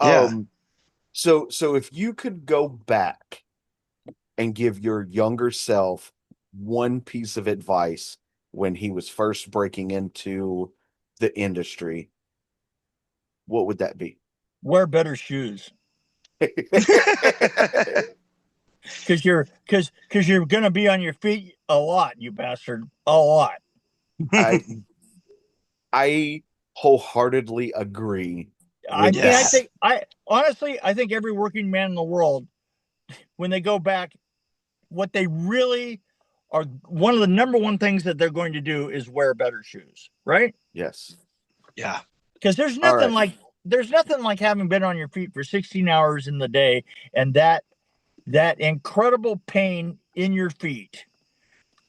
S2: Yeah.
S1: So if you could go back and give your younger self one piece of advice when he was first breaking into the industry, what would that be?
S4: Wear better shoes. Because you're gonna be on your feet a lot, you bastard. A lot.
S1: I wholeheartedly agree.
S4: I mean,
S2: Yes.
S4: I think every working man in the world, when they go back, what they really are, one of the number one things that they're going to do is wear better shoes, right?
S1: Yes.
S2: Yeah.
S4: Because there's
S1: All
S4: nothing
S1: right.
S4: like having been on your feet for 16 hours in the day, and that incredible pain in your feet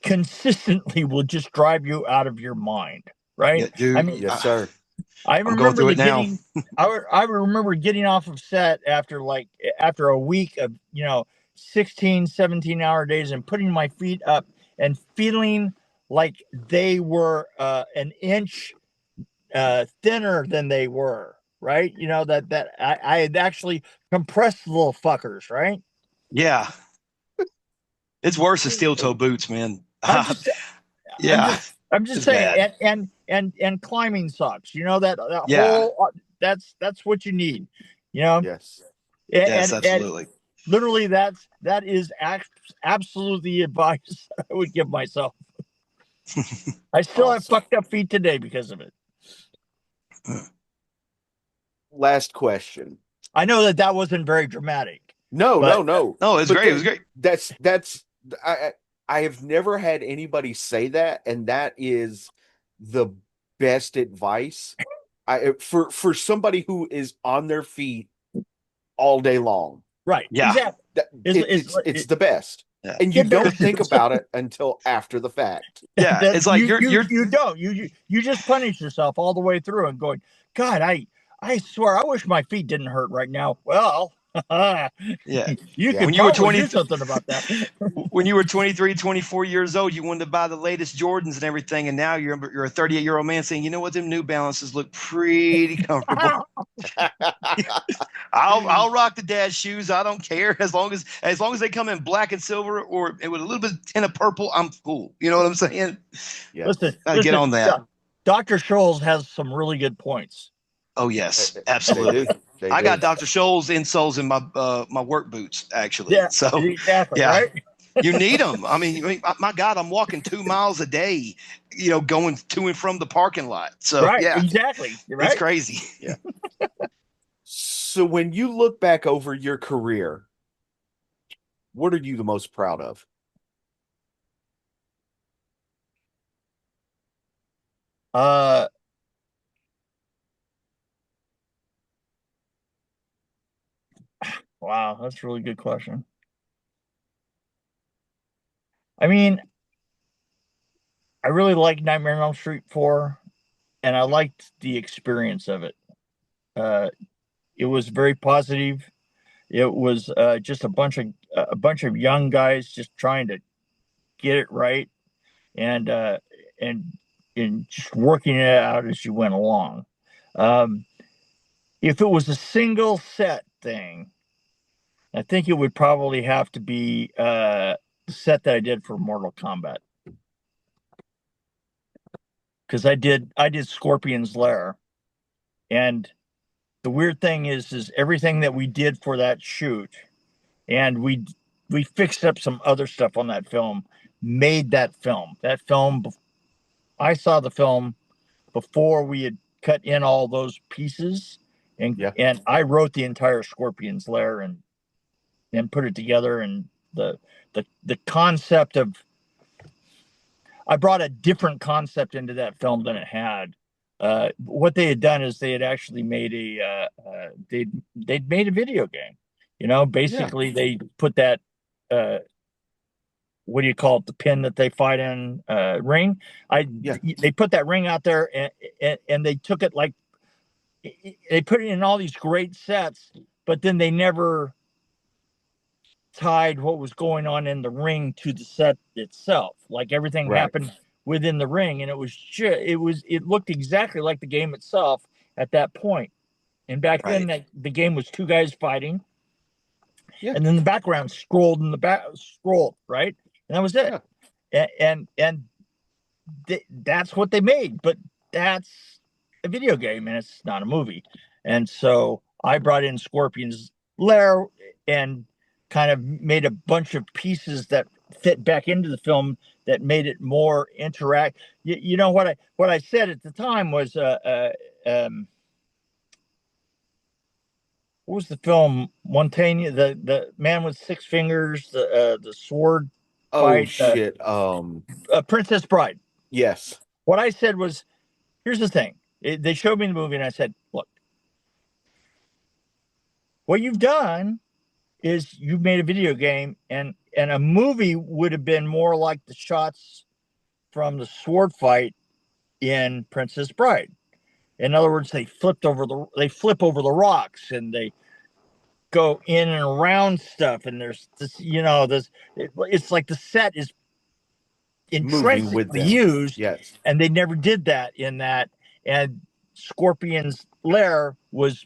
S4: consistently will just drive you out of your mind, right?
S2: Yeah, dude.
S4: I mean,
S1: Yes, sir.
S4: I
S2: going
S4: remember
S2: through it now.
S4: I remember getting off of set after a week of, you know, 16, 17-hour days, and putting my feet up and feeling like they were an inch thinner than they were, right? You know, that I had actually compressed the little fuckers, right?
S2: Yeah. It's worse than steel toe boots, man.
S4: Yeah. I'm just
S2: It's
S4: saying,
S2: bad.
S4: and climbing socks, you know, that
S2: Yeah.
S4: whole that's what you need, you know.
S1: Yes.
S2: Yes,
S4: And
S2: absolutely.
S4: literally that is absolutely the advice I would give myself. I still have
S1: Awesome.
S4: fucked up feet today because of it.
S1: Last question.
S4: I know that wasn't very dramatic.
S1: No.
S2: No, it's great. It was great.
S1: That's I have never had anybody say that, and that is the best advice. For somebody who is on their feet all day long.
S4: Right.
S2: Yeah.
S4: Exactly.
S1: It's the best.
S2: Yeah.
S1: And you don't think about it until after the fact.
S2: Yeah. It's like
S4: you just punish yourself all the way through and going, God, I swear I wish my feet didn't hurt right now. Well,
S2: yeah.
S4: You can
S2: When you were
S4: probably do something about that.
S2: When you were 23, 24 years old, you wanted to buy the latest Jordans and everything, and now you're a 38-year-old man saying, you know what, them New Balances look pretty comfortable. I'll rock the dad's shoes. I don't care as long as they come in black and silver or with a little bit of tint of purple. I'm cool. You know what I'm saying?
S1: Yeah.
S4: Listen,
S2: Get on that.
S4: Dr. Scholl's has some really good points.
S2: Oh yes, absolutely.
S1: They
S2: I
S1: do.
S2: got Dr. Scholl's insoles in my my work boots, actually.
S4: Yeah,
S2: So
S4: exactly.
S2: yeah.
S4: Right.
S2: You need them. I mean, my God, I'm walking 2 miles a day, going to and from the parking lot. So
S4: Right,
S2: yeah,
S4: exactly. You're
S2: it's
S4: right.
S2: crazy.
S1: Yeah. So when you look back over your career, what are you the most proud of?
S4: Uh, wow, that's a really good question. I mean, I really like Nightmare on Elm Street 4, and I liked the experience of it. Uh, it was very positive. It was just a bunch of young guys just trying to get it right, and and and just working it out as you went along. Um, if it was a single set thing, I think it would probably have to be the set that I did for Mortal Kombat, because I did Scorpion's Lair, and the weird thing is everything that we did for that shoot, and we fixed up some other stuff on that film, made that film. That film, I saw the film before we had cut in all those pieces, and
S1: Yeah.
S4: and I wrote the entire Scorpion's Lair and put it together, and the concept of I brought a different concept into that film than it had. What they had done is they had actually made they'd made a video game.
S1: Yeah.
S4: Basically they put that uh, what do you call it? The pin that they fight in ring.
S1: Yeah.
S4: They put that ring out there, and they took it like they put it in all these great sets, but then they never tied what was going on in the ring to the set itself. Like everything
S1: Right.
S4: happened within the ring, and it looked exactly like the game itself at that point. And back then,
S2: Right.
S4: the game was two guys fighting,
S1: Yeah.
S4: and then the background scrolled right, and that was it.
S1: Yeah.
S4: And that's what they made, but that's a video game, and it's not a movie. And so I brought in Scorpion's Lair and kind of made a bunch of pieces that fit back into the film that made it more interact. You know what I said at the time was what was the film Montaigne, the man with six fingers, the sword
S1: Oh
S4: fight,
S1: shit.
S4: Princess Bride.
S1: Yes.
S4: What I said was, here's the thing. They showed me the movie, and I said, look, what you've done is you've made a video game, and a movie would have been more like the shots from the sword fight in Princess Bride. In other words, they flip over the rocks, and they go in and around stuff, and there's it's like the set is
S1: Moving with
S4: intrinsically
S1: them.
S4: used,
S1: Yes.
S4: and they never did that in that. And Scorpion's Lair was,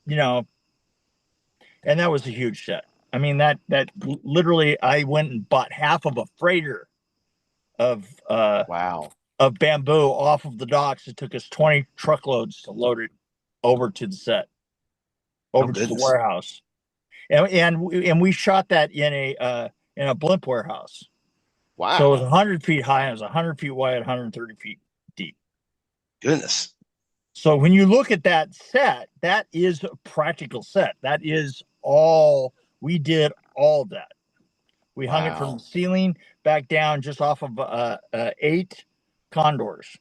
S4: and that was a huge set. I mean, that literally, I went and bought half of a freighter of
S1: Wow.
S4: of bamboo off of the docks. It took us 20 truckloads to load it over to the set,
S2: Oh
S4: over to the
S2: goodness.
S4: warehouse, and we shot that in a blimp warehouse.
S1: Wow.
S4: So it was 100 feet high, and it was 100 feet wide, 130 feet deep.
S2: Goodness.
S4: So when you look at that set, that is a practical set. That is all we did. All of that. We hung it from the ceiling back down just off of 8 condors.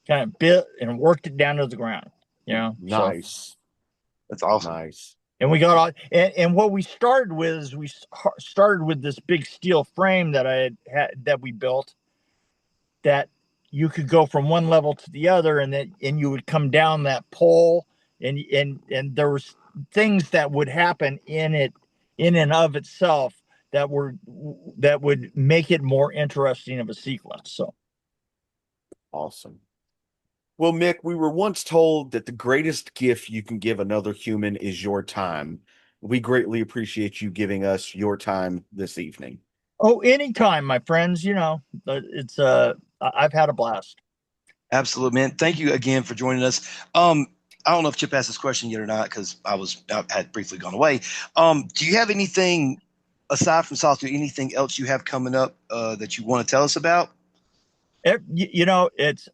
S4: Kind of bit and worked it down to the ground.
S1: Nice.
S4: So,
S2: That's awesome.
S1: Nice.
S4: and we got all, and what we started with is we started with this big steel frame that I had that we built, that you could go from one level to the other, and you would come down that pole, and there was things that would happen in it, in and of itself, that would make it more interesting of a sequence. So
S1: Awesome. Well, Mick, we were once told that the greatest gift you can give another human is your time. We greatly appreciate you giving us your time this evening.
S4: oh, anytime, my friends. It's I've had a blast.
S2: Absolutely, man. Thank you again for joining us. I don't know if Chip asked this question yet or not, because I had briefly gone away. Do you have anything aside from Solitude, anything else you have coming up that you want to tell us about?
S4: It's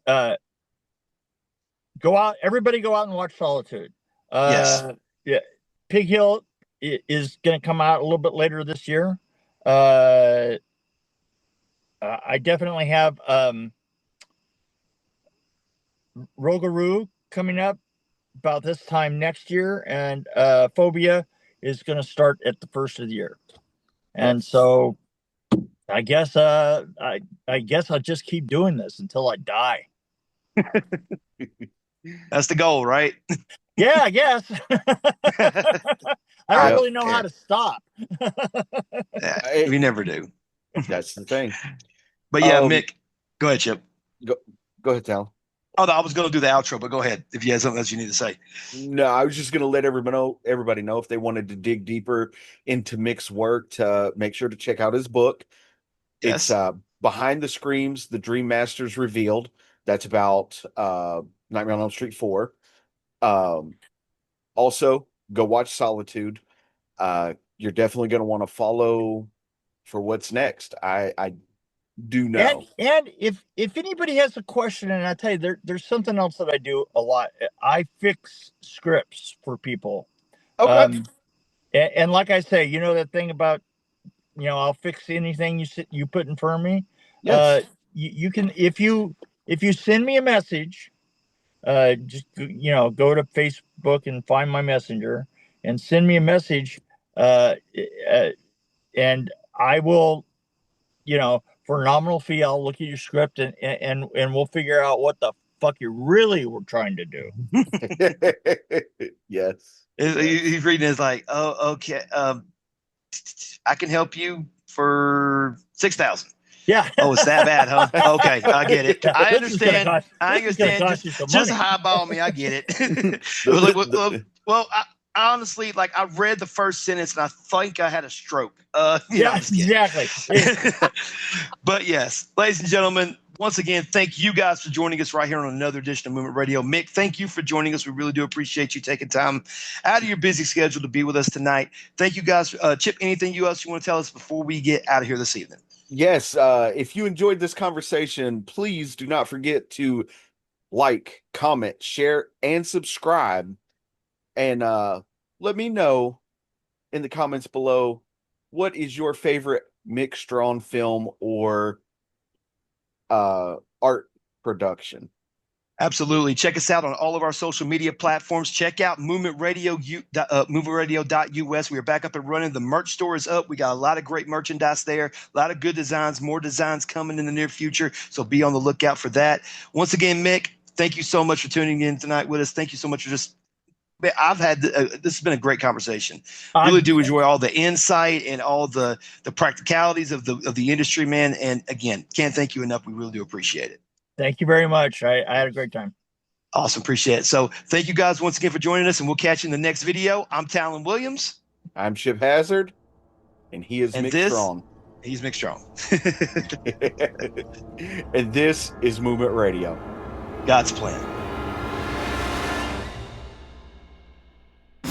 S4: everybody go out and watch Solitude.
S2: Yes.
S4: Yeah, Pig Hill is going to come out a little bit later this year. I definitely have Rogaroo coming up about this time next year, and Phobia is going to start at the first of the year. And so I guess I guess I'll just keep doing this until I die.
S2: That's the goal, right?
S4: Yeah, I guess. I don't really know how to stop.
S2: We never do.
S1: That's the thing.
S2: But yeah, Mick, go ahead, Chip.
S1: Go ahead, Tal.
S2: Oh, no, I was going to do the outro, but go ahead if you have something else you need to say.
S1: No, I was just going to let everybody know if they wanted to dig deeper into Mick's work to make sure to check out his book.
S2: Yes.
S1: It's Behind the Screams, The Dream Masters Revealed. That's about Nightmare on Elm Street 4. Also, go watch Solitude. You're definitely going to want to follow for what's next. I do know.
S4: And if anybody has a question, and I tell you, there's something else that I do a lot. I fix scripts for people.
S1: Okay.
S4: And like I say, that thing about, I'll fix anything you put in front of me.
S1: Yes.
S4: You can, if you send me a message, just go to Facebook and find my messenger and send me a message, and I will, for a nominal fee, I'll look at your script and we'll figure out what the fuck you really were trying to do.
S1: Yes.
S2: He's reading is like, oh, okay. I can help you for 6,000.
S4: Yeah.
S2: Oh, it's that bad, huh? Okay, I get it.
S4: Yeah,
S2: I understand. I understand. Just highball me. I get it. Well, I honestly, like, I read the first sentence and I think I had a stroke.
S4: Yeah, exactly.
S2: But yes, ladies and gentlemen, once again, thank you guys for joining us right here on another edition of Movement Radio. Mick, thank you for joining us. We really do appreciate you taking time out of your busy schedule to be with us tonight. Thank you guys. Chip, anything else you want to tell us before we get out of here this evening?
S1: Yes. If you enjoyed this conversation, please do not forget to like, comment, share, and subscribe. And let me know in the comments below, what is your favorite Mick Strawn film or art production?
S2: Absolutely. Check us out on all of our social media platforms. Check out movementradio.us. We are back up and running. The merch store is up. We got a lot of great merchandise there, a lot of good designs, more designs coming in the near future. So be on the lookout for that. Once again, Mick, thank you so much for tuning in tonight with us. Thank you so much for this has been a great conversation. Really do enjoy all the insight and all the practicalities of the industry, man. And again, can't thank you enough. We really do appreciate it.
S4: Thank you very much. I had a great time.
S2: Awesome. Appreciate it. So thank you guys once again for joining us, and we'll catch you in the next video. I'm Talon Williams.
S1: I'm Chip Hazard, and he is Mick Strawn.
S2: He's Mick Strawn.
S1: And this is Movement Radio.
S2: God's plan.